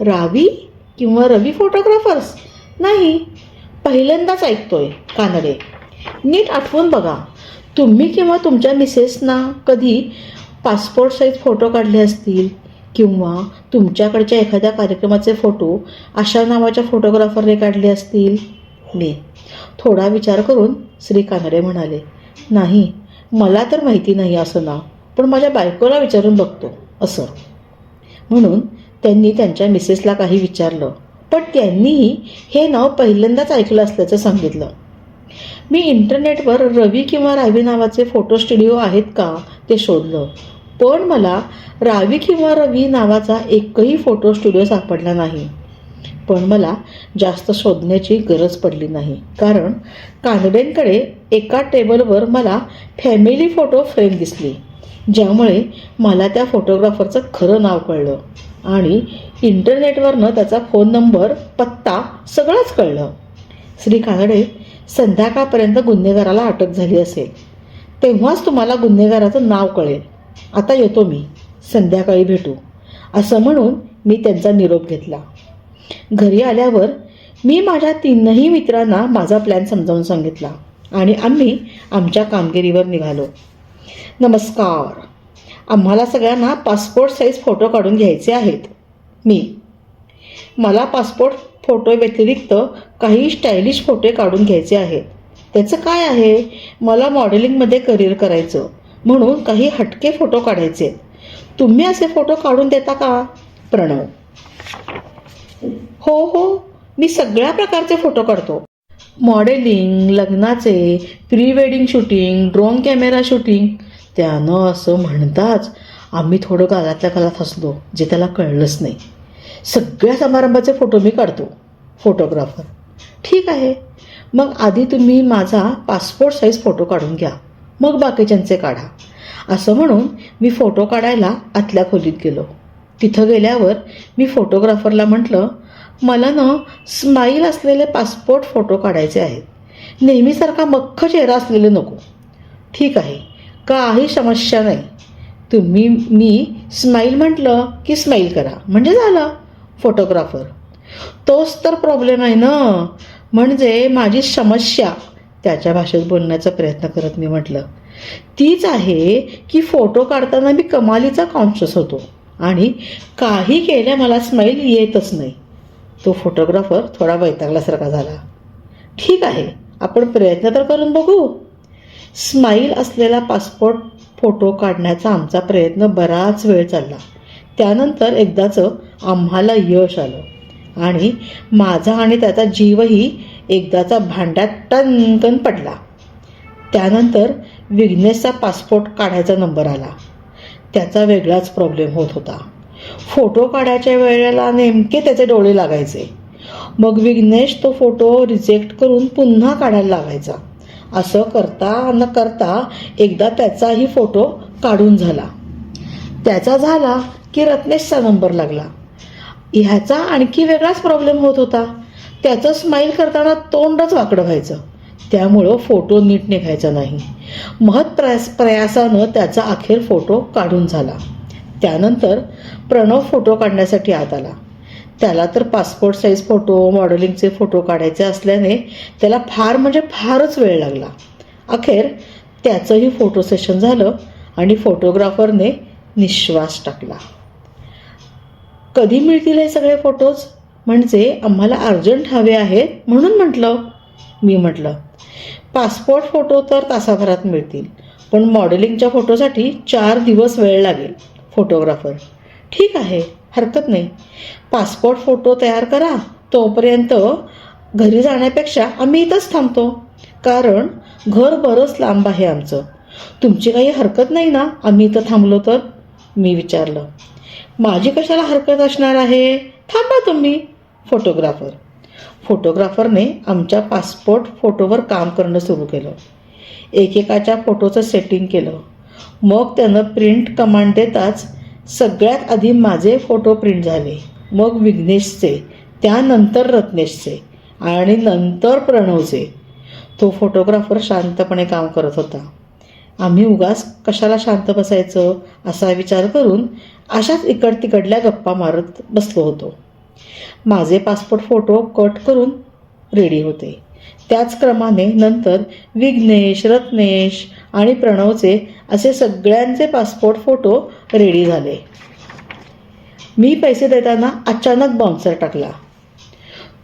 S1: रावी किंवा रवी फोटोग्राफर्स? नाही, पहिल्यांदाच ऐकतोय. कानडे. नीट आठवून बघा, तुम्ही किंवा तुमच्या मिसेसना कधी पासपोर्ट साईज फोटो काढले असतील किंवा तुमच्याकडच्या एखाद्या कार्यक्रमाचे फोटो अशा नावाच्या फोटोग्राफरने काढले असतील? मी थोडा विचार करून श्री कानडे म्हणाले, नाही, मला तर माहिती नाही असं नाव, पण माझ्या बायकोला विचारून बघतो असं. म्हणून त्यांनी त्यांच्या मिसेसला काही विचारलं, पण त्यांनीही हे नाव पहिल्यांदाच ऐकलं असल्याचं सांगितलं. मी इंटरनेटवर रवी किंवा रावी नावाचे फोटो स्टुडिओ आहेत का ते शोधलं, पण मला रावी किंवा रवी नावाचा एकही फोटो स्टुडिओ सापडला नाही. पण मला जास्त शोधण्याची गरज पडली नाही, कारण कानडेंकडे एका टेबलवर मला फॅमिली फोटो फ्रेम दिसली, ज्यामुळे मला त्या फोटोग्राफरचं खरं नाव कळलं आणि इंटरनेटवरनं त्याचा फोन नंबर, पत्ता सगळंच कळलं. श्री कानडे, संध्याकाळपर्यंत गुन्हेगाराला अटक झाली असेल, तेव्हाच तुम्हाला गुन्हेगाराचं नाव कळेल. आता येतो मी, संध्याकाळी भेटू, असं म्हणून मी त्यांचा निरोप घेतला. घरी आल्यावर मी माझ्या 3ही मित्रांना माझा प्लॅन समजावून सांगितला आणि आम्ही आमच्या कामगिरीवर निघालो. नमस्कार, आम्हाला सगळ्यांना पासपोर्ट साईज फोटो काढून घ्यायचे आहेत. मला पासपोर्ट फोटो व्यतिरिक्त काही स्टायलिश फोटो काढून घ्यायचे आहेत. त्याचं काय आहे, मला मॉडेलिंगमध्ये करिअर करायचं, म्हणून काही हटके फोटो काढायचे. तुम्ही असे फोटो काढून देता का? प्रणव: हो, मी सगळ्या प्रकारचे फोटो काढतो. मॉडेलिंग, लग्नाचे, pre wedding shooting, drone camera shooting. त्यानं असं म्हणताच आम्ही थोडं गालातल्या गालात हसलो, जे त्याला कळलंच नाही. सगळ्या समारंभाचे फोटो मी काढतो. फोटोग्राफर: ठीक आहे, मग आधी तुम्ही माझा पासपोर्ट साईज फोटो काढून घ्या, मग बाकीच्यांचे काढा. असं म्हणून मी फोटो काढायला आतल्या खोलीत गेलो. तिथं गेल्यावर मी फोटोग्राफरला म्हटलं, मला स्माईल असलेले पासपोर्ट फोटो काढायचे आहेत. नेहमीसारखा मख्ख चेहरा असलेले नको. ठीक आहे, काही समस्या नाही. मी स्माईल म्हटलं की स्माईल करा, म्हणजे झालं. फोटोग्राफर: तोच तर प्रॉब्लेम आहे ना, म्हणजे माझी समस्या. त्याच्या भाषेत बोलण्याचा प्रयत्न करत मी म्हटलं, तीच आहे की फोटो काढताना मी कमालीचा कॉन्शियस होतो आणि काही केल्या मला स्माईल येतच नाही. तो फोटोग्राफर थोडा वैतागल्यासारखा झाला. ठीक आहे, आपण प्रयत्न तर करून बघू. स्माईल असलेला पासपोर्ट फोटो काढण्याचा आमचा प्रयत्न बराच वेळ चालला. त्यानंतर एकदाचं आम्हाला यश आलं आणि माझा आणि त्याचा जीवही एकदाचा भांड्यात टणकन पडला. त्यानंतर विघ्नेशचा पासपोर्ट काढायचा नंबर आला. त्याचा वेगळाच प्रॉब्लेम होत होता. फोटो काढायच्या वेळेला नेमके त्याचे डोळे लागायचे. मग विघ्नेश तो फोटो रिजेक्ट करून पुन्हा काढायला लागायचा. असं करता न करता एकदा त्याचाही फोटो काढून झाला. त्याचा झाला की रत्नेशचा नंबर लागला. ह्याचा आणखी वेगळाच प्रॉब्लेम होत होता. त्याचं स्माईल करताना तोंडच वाकडं व्हायचं, त्यामुळं फोटो नीट निघायचा नाही. प्रयासानं त्याचा अखेर फोटो काढून झाला. त्यानंतर प्रणव फोटो काढण्यासाठी आत आला. त्याला तर पासपोर्ट साईज फोटो, मॉडेलिंगचे फोटो काढायचे असल्याने त्याला फार म्हणजे फारच वेळ लागला. अखेर त्याचंही फोटो सेशन झालं आणि फोटोग्राफरने निश्वास टाकला. कधी मिळतील हे सगळे फोटोज? म्हणजे आम्हाला अर्जंट हवे आहेत म्हणून म्हटलं. मी म्हटलं, पासपोर्ट फोटो तर तासाभरात मिळतील, पण मॉडेलिंगच्या फोटोसाठी 4 दिवस वेळ लागेल. फोटोग्राफर: ठीक आहे, हरकत नाही. पासपोर्ट फोटो तयार करा, तोपर्यंत घरी जाण्यापेक्षा आम्ही इथंच थांबतो, कारण घर बरंच लांब आहे आमचं. तुमची काही हरकत नाही ना आम्ही इथं थांबलो तर? मी विचारलं. माझी कशाला हरकत असणार आहे, थांबा तुम्ही. फोटोग्राफर: फोटोग्राफरने आमच्या पासपोर्ट फोटोवर काम करणं सुरू केलं. एकेकाच्या फोटोचं सेटिंग केलं. मग त्यानं प्रिंट कमांड देताच सगळ्यात आधी माझे फोटो प्रिंट झाले, मग विघ्नेशचे, त्यानंतर रत्नेशचे आणि नंतर प्रणवचे. तो फोटोग्राफर शांतपणे काम करत होता. आम्ही उगाच कशाला शांत बसायचं असा विचार करून अशाच इकड तिकडल्या गप्पा मारत बसलो होतो. माझे पासपोर्ट फोटो कट करून रेडी होते. त्याच क्रमाने नंतर विघ्नेश, रत्नेश आणि प्रणवचे असे सगळ्यांचे पासपोर्ट फोटो रेडी झाले. मी पैसे देताना अचानक बाउन्सर टाकला.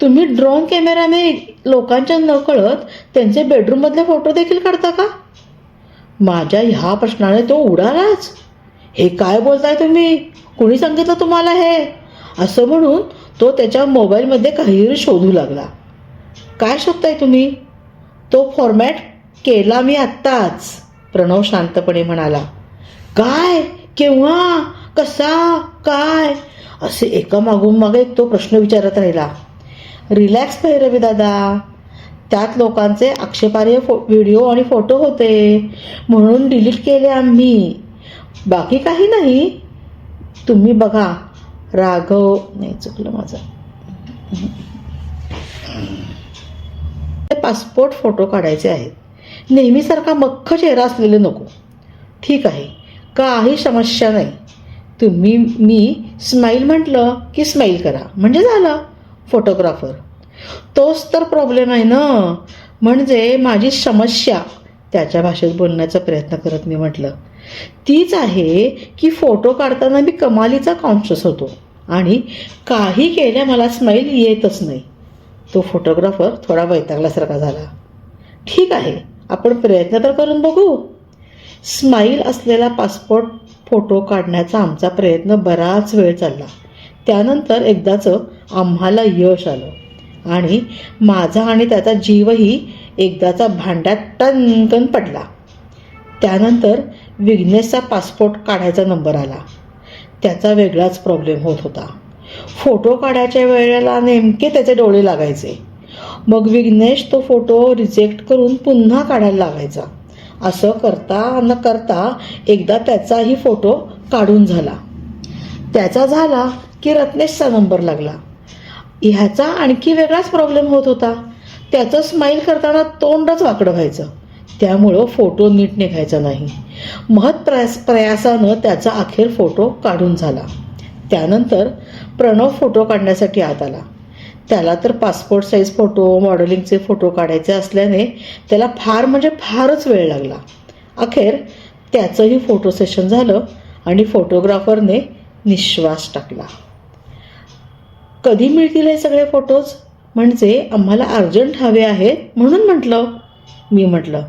S1: तुम्ही ड्रोन कॅमेराने लोकांच्या नकळत त्यांचे बेडरूममधले फोटो देखील काढता का? माझ्या ह्या प्रश्नाने तो उडालाच. हे काय बोलताय तुम्ही? कुणी सांगितलं तुम्हाला हे? असं म्हणून तो त्याच्या मोबाईलमध्ये काहीतरी शोधू लागला. काय शोधताय तुम्ही? तो फॉर्मॅट केला मी आत्ताच, प्रणव शांतपणे म्हणाला. काय? केव्हा? कसा? काय? असे एका मागून मागे एक तो प्रश्न विचारत राहिला. रिलॅक्स भैरवी दादा, त्यात लोकांचे आक्षेपार्ह व्हिडिओ आणि फोटो होते म्हणून डिलीट केले आम्ही, बाकी काही नाही. तुम्ही बघा राघव, नाही चुकलं माझं, पासपोर्ट फोटो काढायचे आहेत. नेहमीसारखा मख्ख चेहरा असलेले नको. ठीक आहे, काही समस्या नाही. मी स्माईल म्हटलं की स्माईल करा म्हणजे झालं. फोटोग्राफर, तोच तर प्रॉब्लेम आहे ना. म्हणजे माझी समस्या, त्याच्या भाषेत बोलण्याचा प्रयत्न करत मी म्हटलं, तीच आहे की फोटो काढताना मी कमालीचा कॉन्शियस होतो आणि काही केल्या मला स्माईल येतच नाही. तो फोटोग्राफर थोडा वैतागल्यासारखा झाला. ठीक आहे, आपण प्रयत्न तर करून बघू. स्माईल असलेला पासपोर्ट फोटो काढण्याचा आमचा प्रयत्न बराच वेळ चालला. त्यानंतर एकदाचं आम्हाला यश आलं आणि माझा आणि त्याचा जीवही एकदाचा भांड्यात टणकन पडला. त्यानंतर विघ्नेशचा पासपोर्ट काढायचा नंबर आला. त्याचा वेगळाच प्रॉब्लेम होत होता. फोटो काढायच्या वेळेला नेमके त्याचे डोळे लागायचे. मग विघ्नेश तो फोटो रिजेक्ट करून पुन्हा काढायला लागायचा. असं करता न करता एकदा त्याचाही फोटो काढून झाला. त्याचा झाला की रत्नेशचा नंबर लागला. ह्याचा आणखी वेगळाच प्रॉब्लेम होत होता. त्याचं स्माईल करताना तोंडच वाकडं व्हायचं, त्यामुळं फोटो नीट निघायचा नाही. प्रयासानं त्याचा अखेर फोटो काढून झाला. त्यानंतर प्रणव फोटो काढण्यासाठी आत आला. त्याला तर पासपोर्ट साईज फोटो, मॉडेलिंगचे फोटो काढायचे असल्याने त्याला फार म्हणजे फारच वेळ लागला. अखेर त्याचंही फोटो सेशन झालं आणि फोटोग्राफरने निश्वास टाकला. कधी मिळतील हे सगळे फोटोज? म्हणजे आम्हाला अर्जंट हवे आहेत म्हणून म्हटलं. मी म्हटलं,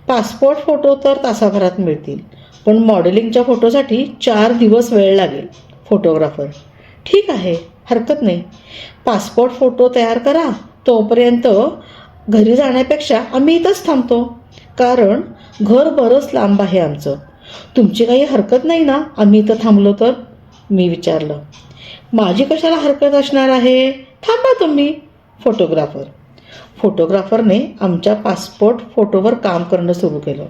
S1: पासपोर्ट फोटो तर तासाभरात मिळतील, पण मॉडेलिंगच्या फोटोसाठी 4 दिवस वेळ लागेल. फोटोग्राफर, ठीक आहे, हरकत नाही. पासपोर्ट फोटो तयार करा, तोपर्यंत घरी जाण्यापेक्षा आम्ही इथंच थांबतो, कारण घर बरंच लांब आहे आमचं. तुमची काही हरकत नाही ना आम्ही इथं थांबलो तर? मी विचारलं. माझी कशाला हरकत असणार आहे, थांबा तुम्ही. फोटोग्राफरने आमच्या पासपोर्ट फोटोवर काम करणं सुरू केलं.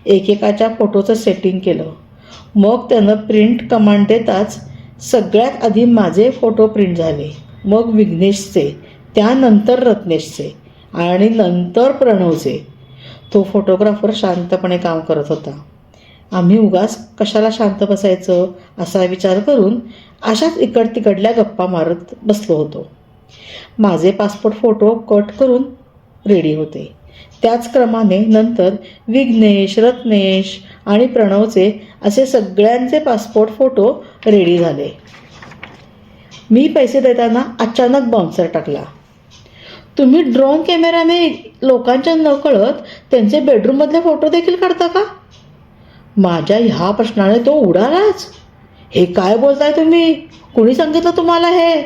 S1: एकेकाच्या फोटोचं सेटिंग केलं. मग त्यानं प्रिंट कमांड देताच सगळ्यात आधी माझे फोटो प्रिंट झाले, मग विघ्नेशचे, त्यानंतर रत्नेशचे आणि नंतर प्रणवचे. तो फोटोग्राफर शांतपणे काम करत होता. आम्ही उगाच कशाला शांत बसायचं असा विचार करून अशाच इकड तिकडल्या गप्पा मारत बसलो होतो. माझे पासपोर्ट फोटो कट करून रेडी होते. त्याच क्रमाने नंतर विघ्नेश, रत्नेश आणि प्रणवचे असे सगळ्यांचे पासपोर्ट फोटो रेडी झाले. मी पैसे देताना अचानक बाउन्सर टाकला. तुम्ही ड्रोन कॅमेराने लोकांच्या नकळत त्यांचे बेडरूममधले फोटो देखील काढता का? माझ्या ह्या प्रश्नाने तो उडालाच. हे काय बोलताय तुम्ही? कुणी सांगितलं तुम्हाला हे?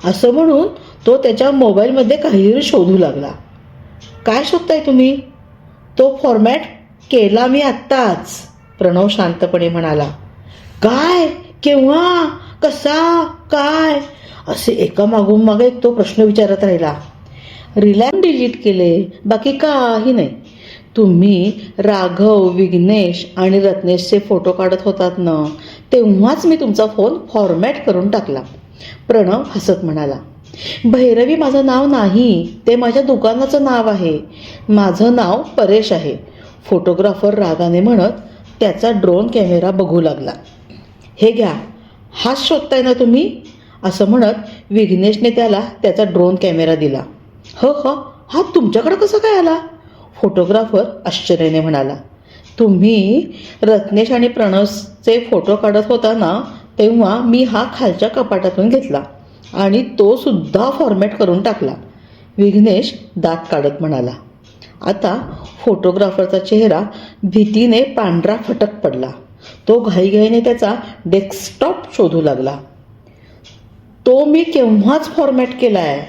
S1: असं म्हणून तो त्याच्या मोबाईलमध्ये काहीतरी शोधू लागला. काय शोधताय तुम्ही? तो फॉर्मॅट केला मी आत्ताच, प्रणव शांतपणे म्हणाला. काय? केव्हा? कसा? काय? असे एका मागून मागे एक तो प्रश्न विचारत राहिला. रिलॅक्स डिलीट केले, बाकी काही नाही. तुम्ही राघव, विघ्नेश आणि रत्नेशचे फोटो काढत होतात ना, तेव्हाच मी तुमचा फोन फॉर्मॅट करून टाकला, प्रणव हसत म्हणाला. भैरवी माझं नाव नाही, ते माझ्या दुकानाचं नाव आहे. माझं नाव परेश आहे, फोटोग्राफर रागाने म्हणत त्याचा ड्रोन कॅमेरा बघू लागला. हे घ्या, हाच शोधताय ना तुम्ही? असं म्हणत विघ्नेशने त्याला त्याचा ड्रोन कॅमेरा दिला. हा तुमच्याकडे कसा काय आला? फोटोग्राफर आश्चर्याने म्हणाला. तुम्ही रत्नेश आणि प्रणवचे फोटो काढत होता ना, तेव्हा मी हा खालच्या कपाटातून घेतला आणि तो सुद्धा फॉर्मॅट करून टाकला. विघ्नेश दात काढत म्हणाला. आता फोटोग्राफरचा चेहरा भीतीने पांढरा फटक पडला. तो घाईघाईने त्याचा डेस्कटॉप शोधू लागला. तो मी केव्हाच फॉर्मॅट केलाय.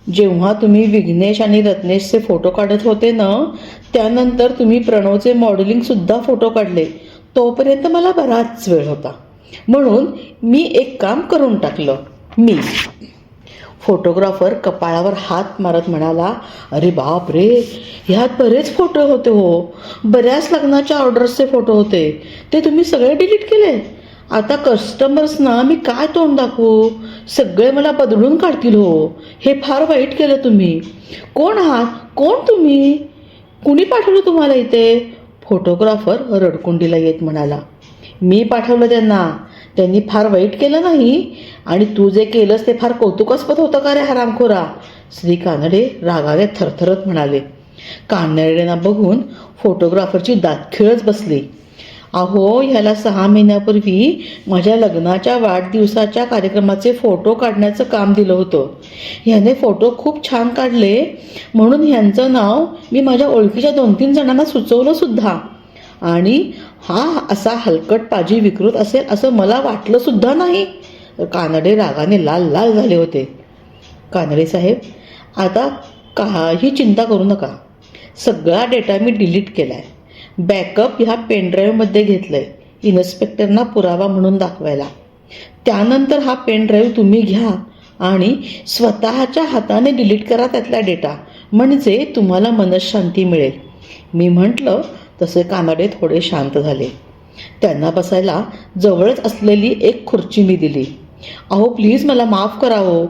S1: जेव्हा तुम्ही विघ्नेश आणि रत्नेशचे फोटो काढत होते ना, त्यानंतर तुम्ही प्रणवचे मॉडेलिंग सुद्धा फोटो काढले. तोपर्यंत मला बराच वेळ होता, म्हणून मी एक काम करून टाकलं. मी फोटोग्राफर कपाळावर हात मारत म्हणाला, अरे बाप रे, ह्यात बरेच फोटो होते हो. बऱ्याच लग्नाच्या ऑर्डर्सचे फोटो होते. ते तुम्ही सगळे डिलीट केले. आता कस्टमर्सना मी काय तोंड दाखवू? सगळे मला बदलून काढतील हो. हे फार वाईट केलं तुम्ही. कोण आहात? कोण तुम्ही? कुणी पाठवलं तुम्हाला इथे? फोटोग्राफर रडकुंडीला येत म्हणाला. मी पाठवलं त्यांना. त्यांनी फार वाईट केलं नाही. आणि तू जे केलंस ते फार कौतुकास्पद होतं का रे हरामखोरा? श्री कानडे रागाने थरथरत म्हणाले. कानडेंना बघून फोटोग्राफरची दातखिळच बसली. अहो, ह्याला 6 महिन्यापूर्वी माझ्या लग्नाच्या वाढदिवसाच्या कार्यक्रमाचे फोटो काढण्याचं काम दिलं होतं. ह्याने फोटो खूप छान काढले, म्हणून ह्यांचं नाव मी माझ्या ओळखीच्या 2-3 जणांना सुचवलं सुद्धा. आणि हा असा हलकटबाजी विकृत असेल असं मला वाटलं सुद्धा नाही. कानडे रागाने लाल लाल झाले होते. कानडे साहेब, आता काही चिंता करू नका. सगळा डेटा मी डिलीट केलाय. बॅकअप ह्या पेनड्राईव्हमध्ये घेतलंय, इन्स्पेक्टरना पुरावा म्हणून दाखवायला. त्यानंतर हा पेनड्राईव्ह तुम्ही घ्या आणि स्वतःच्या हाताने डिलीट करा त्यातला डेटा, म्हणजे तुम्हाला मनशांती मिळेल. मी म्हटलं तसे कानडे थोडे शांत झाले. त्यांना बसायला जवळच असलेली एक खुर्ची मी दिली. अहो प्लीज मला माफ करा हो.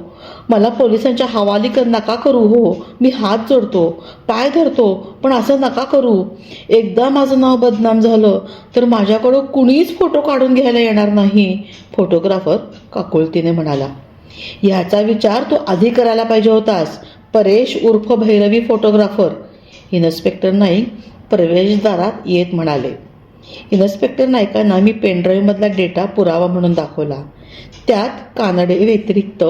S1: मला पोलिसांच्या हवाली नका करू हो. मी हात जोडतो, पाय धरतो, पण असं नका करू. एकदा माझं नाव बदनाम झालं तर माझ्याकडं कुणीच फोटो काढून घ्यायला येणार नाही. फोटोग्राफर काकुळतीने म्हणाला. याचा विचार तू आधी करायला पाहिजे होतास. परेश उर्फ भैरवी फोटोग्राफर. इन्स्पेक्टर नाईक प्रवेशद्वारात येत म्हणाले. इन्स्पेक्टर नाईकांना मी पेनड्राईव्हमधला डेटा पुरावा म्हणून दाखवला. त्यात कानडे व्यतिरिक्त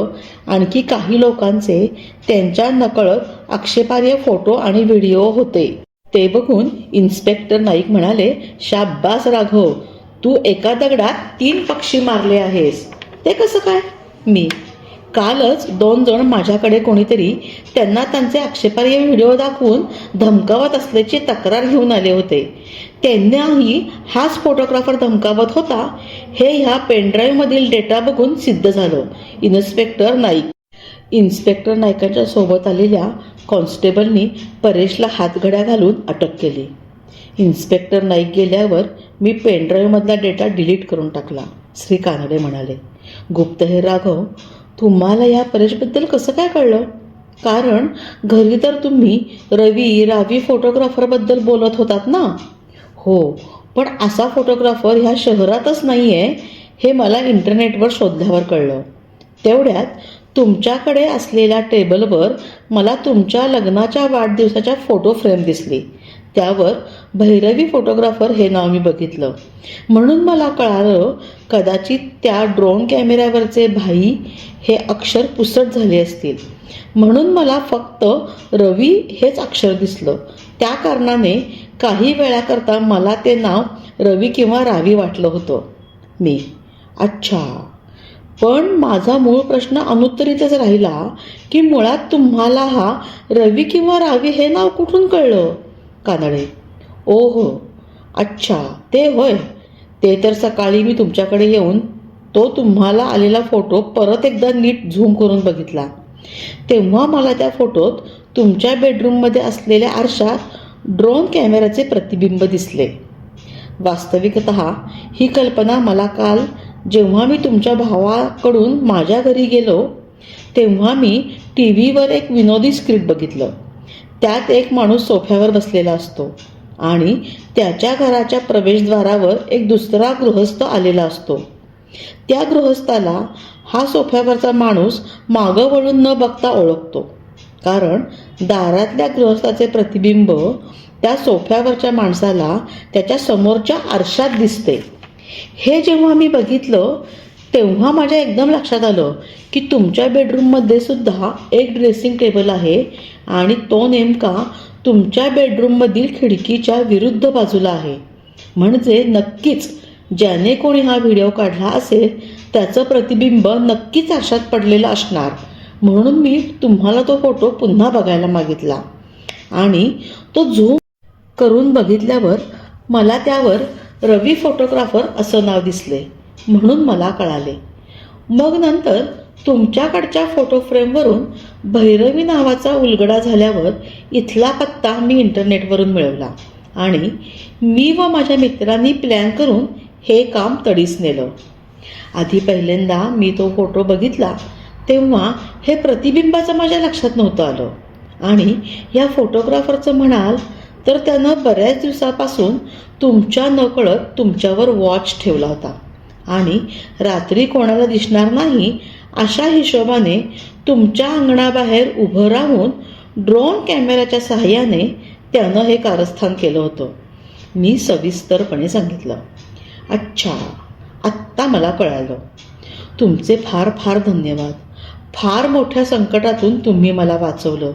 S1: आणखी काही लोकांचे त्यांच्या नकळत आक्षेपार्ह फोटो आणि व्हिडिओ होते. ते बघून इन्स्पेक्टर नाईक म्हणाले, शाब्बास राघव, तू एका दगडात 3 पक्षी मारले आहेस. ते कसं काय? मी कालच 2 जण माझ्याकडे कोणीतरी त्यांना त्यांचे आक्षेपार्ह व्हिडिओ दाखवून धमकावत असल्याची तक्रार घेऊन आले होते. त्यांनाही हाच फोटोग्राफर धमकावत होता हे ह्या पेनड्राईव्हमधील डेटा बघून सिद्ध झालं. इन्स्पेक्टर नाईकांच्या सोबत आलेल्या कॉन्स्टेबलनी परेशला हातघड्या घालून अटक केली. इन्स्पेक्टर नाईक गेल्यावर मी पेनड्राईव्हमधला डेटा डिलीट करून टाकला. श्री कानडे म्हणाले. गुप्तहेर राघव, तुम्हाला या परेशबद्दल कसं काय कळलं? कारण घरी तर तुम्ही रावी फोटोग्राफरबद्दल बोलत होतात ना? हो, पण असा फोटोग्राफर ह्या शहरातच नाही आहे हे मला इंटरनेटवर शोधल्यावर कळलं. तेवढ्यात तुमच्याकडे असलेल्या टेबलवर मला तुमच्या लग्नाच्या वाढदिवसाच्या फोटो फ्रेम दिसली. त्यावर भैरवी फोटोग्राफर हे नाव मी बघितलं. म्हणून मला कळालं कदाचित त्या ड्रोन कॅमेऱ्यावरचे भाई हे अक्षर पुसट झाले असतील. म्हणून मला फक्त रवी हेच अक्षर दिसलं. त्या कारणाने काही वेळाकरता मला ते नाव रवी किंवा रावी वाटलं होतं. मी अच्छा, पण माझा मूळ प्रश्न अनुत्तरितच राहिला की मुळात तुम्हाला हा रवी किंवा रावी हे नाव कुठून कळलं? कानडे. ओहो, अच्छा, ते होय. ते तर सकाळी मी तुमच्याकडे येऊन तो तुम्हाला आलेला फोटो परत एकदा नीट झूम करून बघितला. तेव्हा मला त्या फोटोत तुमच्या बेडरूममध्ये असलेल्या आरशात ड्रोन कॅमेऱ्याचे प्रतिबिंब दिसले. वास्तविकतः ही कल्पना मला काल जेव्हा मी तुमच्या भावाकडून माझ्या घरी गेलो तेव्हा मी TV वर एक विनोदी स्क्रिप्ट बघितलं. त्यात एक माणूस सोफ्यावर बसलेला असतो आणि त्याच्या घराच्या प्रवेशद्वारावर एक दुसरा गृहस्थ आलेला असतो. त्या गृहस्थाला हा सोफ्यावरचा माणूस मागं वळून न बघता ओळखतो, कारण दारातल्या गृहस्थाचे प्रतिबिंब त्या सोफ्यावरच्या माणसाला त्याच्या समोरच्या आरशात दिसते. हे जेव्हा मी बघितलं तेव्हा माझ्या एकदम लक्षात आलं की तुमच्या बेडरूममध्ये सुद्धा एक ड्रेसिंग टेबल आहे आणि तो नेमका तुमच्या बेडरूममधील खिडकीच्या विरुद्ध बाजूला आहे. म्हणजे नक्कीच ज्याने कोणी हा व्हिडिओ काढला असेल त्याचं प्रतिबिंब नक्कीच आरशात पडलेलं असणार. म्हणून मी तुम्हाला तो फोटो पुन्हा बघायला मागितला आणि तो झूम करून बघितल्यावर मला त्यावर रवी फोटोग्राफर असं नाव दिसले. म्हणून मला कळाले. मग नंतर तुमच्याकडच्या फोटो फ्रेमवरून भैरवी नावाचा उलगडा झाल्यावर इथला पत्ता मी इंटरनेटवरून मिळवला आणि मी व माझ्या मित्रांनी प्लॅन करून हे काम तडीस नेलं. आधी पहिल्यांदा मी तो फोटो बघितला तेव्हा हे प्रतिबिंबाचं माझ्या लक्षात नव्हतं आलं आणि या फोटोग्राफरचं म्हणाल तर त्यानं बऱ्याच दिवसापासून तुमच्या नकळत तुमच्यावर वॉच ठेवला होता आणि रात्री कोणाला दिसणार नाही अशा हिशोबाने तुमच्या अंगणाबाहेर उभं राहून ड्रोन कॅमेऱ्याच्या सहाय्याने त्यानं हे कारस्थान केलं होतं. मी सविस्तरपणे सांगितलं. अच्छा, आत्ता मला कळालं. तुमचे फार फार धन्यवाद. फार मोठ्या संकटातून तुम्ही मला वाचवलं.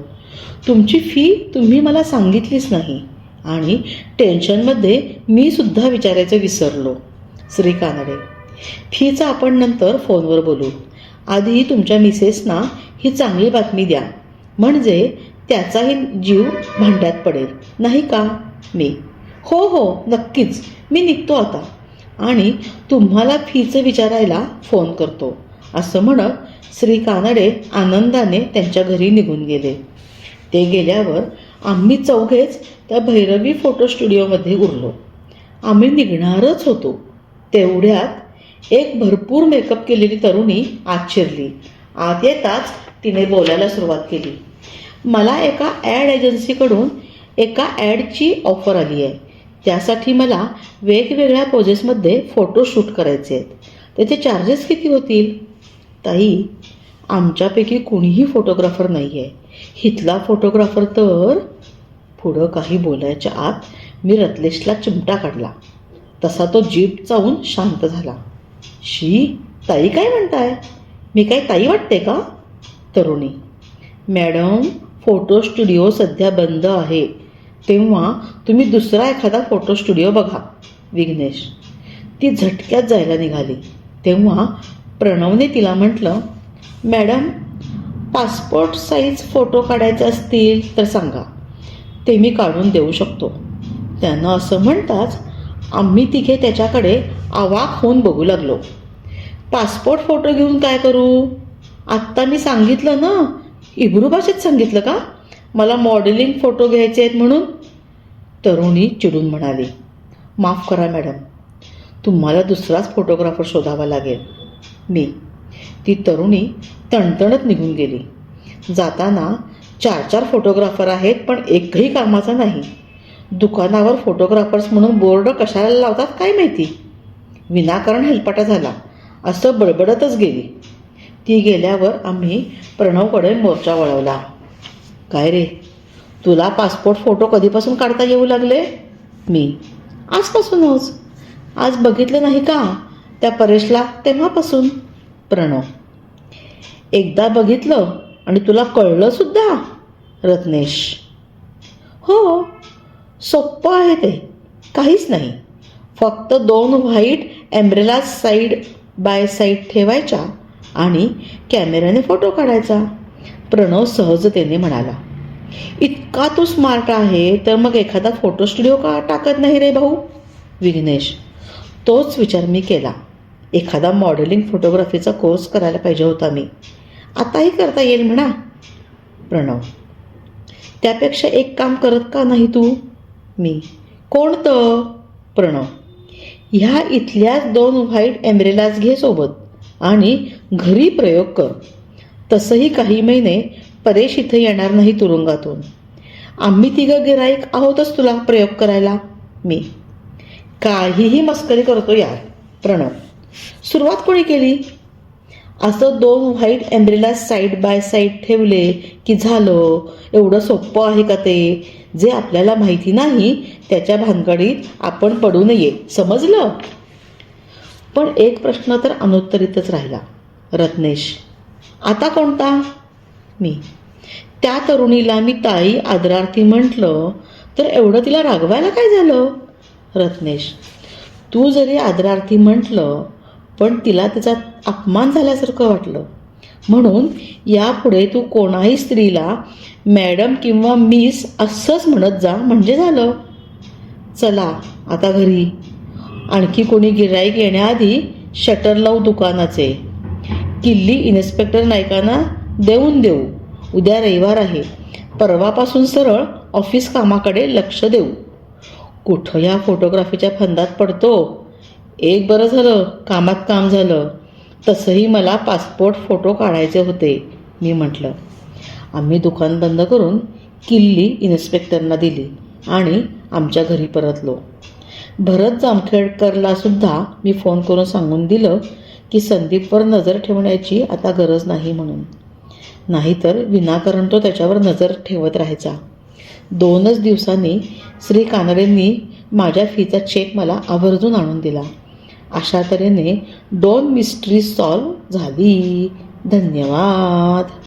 S1: तुमची फी तुम्ही मला सांगितलीच नाही आणि टेन्शनमध्ये मी सुद्धा विचारायचं विसरलो. श्री कानडे, फीचं आपण नंतर फोनवर बोलू. आधी तुमच्या मिसेसना ही चांगली बातमी द्या, म्हणजे त्याचाही जीव भांड्यात पडेल, नाही का? मी, हो हो नक्कीच, मी निघतो आता आणि तुम्हाला फीचं विचारायला फोन करतो, असं म्हणत श्री कानडे आनंदाने त्यांच्या घरी निघून गेले. ते गेल्यावर आम्ही चौघेच त्या भैरवी फोटो स्टुडिओमध्ये उरलो. आम्ही निघणारच होतो तेवढ्यात एक भरपूर मेकअप केलेली तरुणी आत शिरली. आत येताच तिने बोलायला सुरुवात केली. मला एका ॲड एजन्सीकडून एका ॲडची ऑफर आली आहे. त्यासाठी मला वेगवेगळ्या पोजेसमध्ये फोटो शूट करायचे आहेत. त्याचे चार्जेस किती होतील? ताई, आमच्यापैकी कोणीही फोटोग्राफर नाही आहे. इथला फोटोग्राफर तर... पुढं काही बोलायच्या आत मी रत्लेशला चिमटा काढला. तसा तो जीभ चावून शांत झाला. शी, ताई काय म्हणताय? मी काय ताई वाटते का? तरुणी, मॅडम, फोटो स्टुडिओ सध्या बंद आहे, तेव्हा तुम्ही दुसरा एखादा फोटो स्टुडिओ बघा. विघ्नेश, ती झटक्यात जायला निघाली तेव्हा प्रणवने तिला म्हटलं, मॅडम, पासपोर्ट साईज फोटो काढायचे असतील तर सांगा, ते मी काढून देऊ शकतो. त्यानं असं म्हणताच आम्ही तिघे त्याच्याकडे अवाक होऊन बघू लागलो. पासपोर्ट फोटो घेऊन काय करू? आत्ता मी सांगितलं ना, इब्रू भाषेत सांगितलं का मला मॉडेलिंग फोटो घ्यायचे आहेत म्हणून? तरुणी चिडून म्हणाली. माफ करा मॅडम, तुम्हाला दुसराच फोटोग्राफर शोधावा लागेल. मी, ती तरुणी तणतणत निघून गेली. जाताना 4-4 फोटोग्राफर आहेत पण एकही कामाचा नाही. दुकानावर फोटोग्राफर्स म्हणून बोर्ड कशाला लावतात काय माहिती. विनाकारण हेलपाटा झाला असं बडबडतच गेली. ती गेल्यावर आम्ही प्रणवकडे मोर्चा वळवला. काय रे, तुला पासपोर्ट फोटो कधीपासून काढता येऊ लागले? मी, आजपासूनच. आज बघितलं नाही का त्या परेशला, तेव्हापासून. प्रणव, एकदा बघितलं आणि तुला कळलं सुद्धा? रत्नेश, हो, सोप्पं आहे ते, काहीच नाही. फक्त 2 white umbrella side by side ठेवायच्या आणि कॅमेऱ्याने फोटो काढायचा. प्रणव सहजतेने म्हणाला. इतका तू स्मार्ट आहे तर मग एखादा फोटो स्टुडिओ का टाकत नाही रे भाऊ? विघ्नेश, तोच विचार मी केला. एखादा मॉडेलिंग फोटोग्राफीचा कोर्स करायला पाहिजे होता मी. आताही करता येईल म्हणा. प्रणव, त्यापेक्षा एक काम करत का नाही तू? मी, कोणतं? प्रणव, ह्या इथल्याच 2 व्हाईट एम्ब्रेलाज घे सोबत आणि घरी प्रयोग कर. तसंही काही महिने परेश इथं येणार नाही तुरुंगातून. आम्ही 3 गिराईक आहोतच तुला प्रयोग करायला. मी, काहीही मस्करी करतो यार. प्रणव, सुरुवात कोणी केली? असं 2 व्हाईट एम्ब्रेलाज साईड बाय साईड ठेवले की झालं. एवढं सोपं आहे का ते? जे आपल्याला माहिती नाही त्याच्या भानगडीत आपण पडू नये, समजलं? पण एक प्रश्न तर अनुत्तरितच राहिला. रत्नेश: आता कोणता? मी: त्या तरुणीला मी ताई आदरार्थी म्हटलं तर एवढं तिला रागवायला काय झालं? रत्नेश: तू जरी आदरार्थी म्हटलं पण तिला तिचा अपमान झाल्यासारखं वाटलं, म्हणून यापुढे तू कोणाही स्त्रीला मॅडम किंवा मिस असंच म्हणत जा म्हणजे झालं. चला आता घरी. आणखी कोणी गिऱ्हाईक येण्याआधी शटर लावू दुकानाचे. किल्ली इन्स्पेक्टर नाईकांना देऊन देऊ. उद्या रविवार आहे. परवापासून सरळ ऑफिस कामाकडे लक्ष देऊ. कुठं या फोटोग्राफीच्या फंदात पडतो. एक बरं झालं कामात काम झालं. तसंही मला पासपोर्ट फोटो काढायचे होते, मी म्हटलं. आम्ही दुकान बंद करून किल्ली इन्स्पेक्टरना दिली आणि आमच्या घरी परतलो. भरत जामखेडकरला सुद्धा मी फोन करून सांगून दिलं की संदीपवर नजर ठेवण्याची आता गरज नाही म्हणून. नाहीतर विनाकारण तो त्याच्यावर नजर ठेवत राहायचा. 2च दिवसांनी श्री कानडेंनी माझ्या फीचा चेक मला आवर्जून आणून दिला. अशा तऱ्हेने 2 मिस्ट्री सॉल्व्ह झाली. धन्यवाद.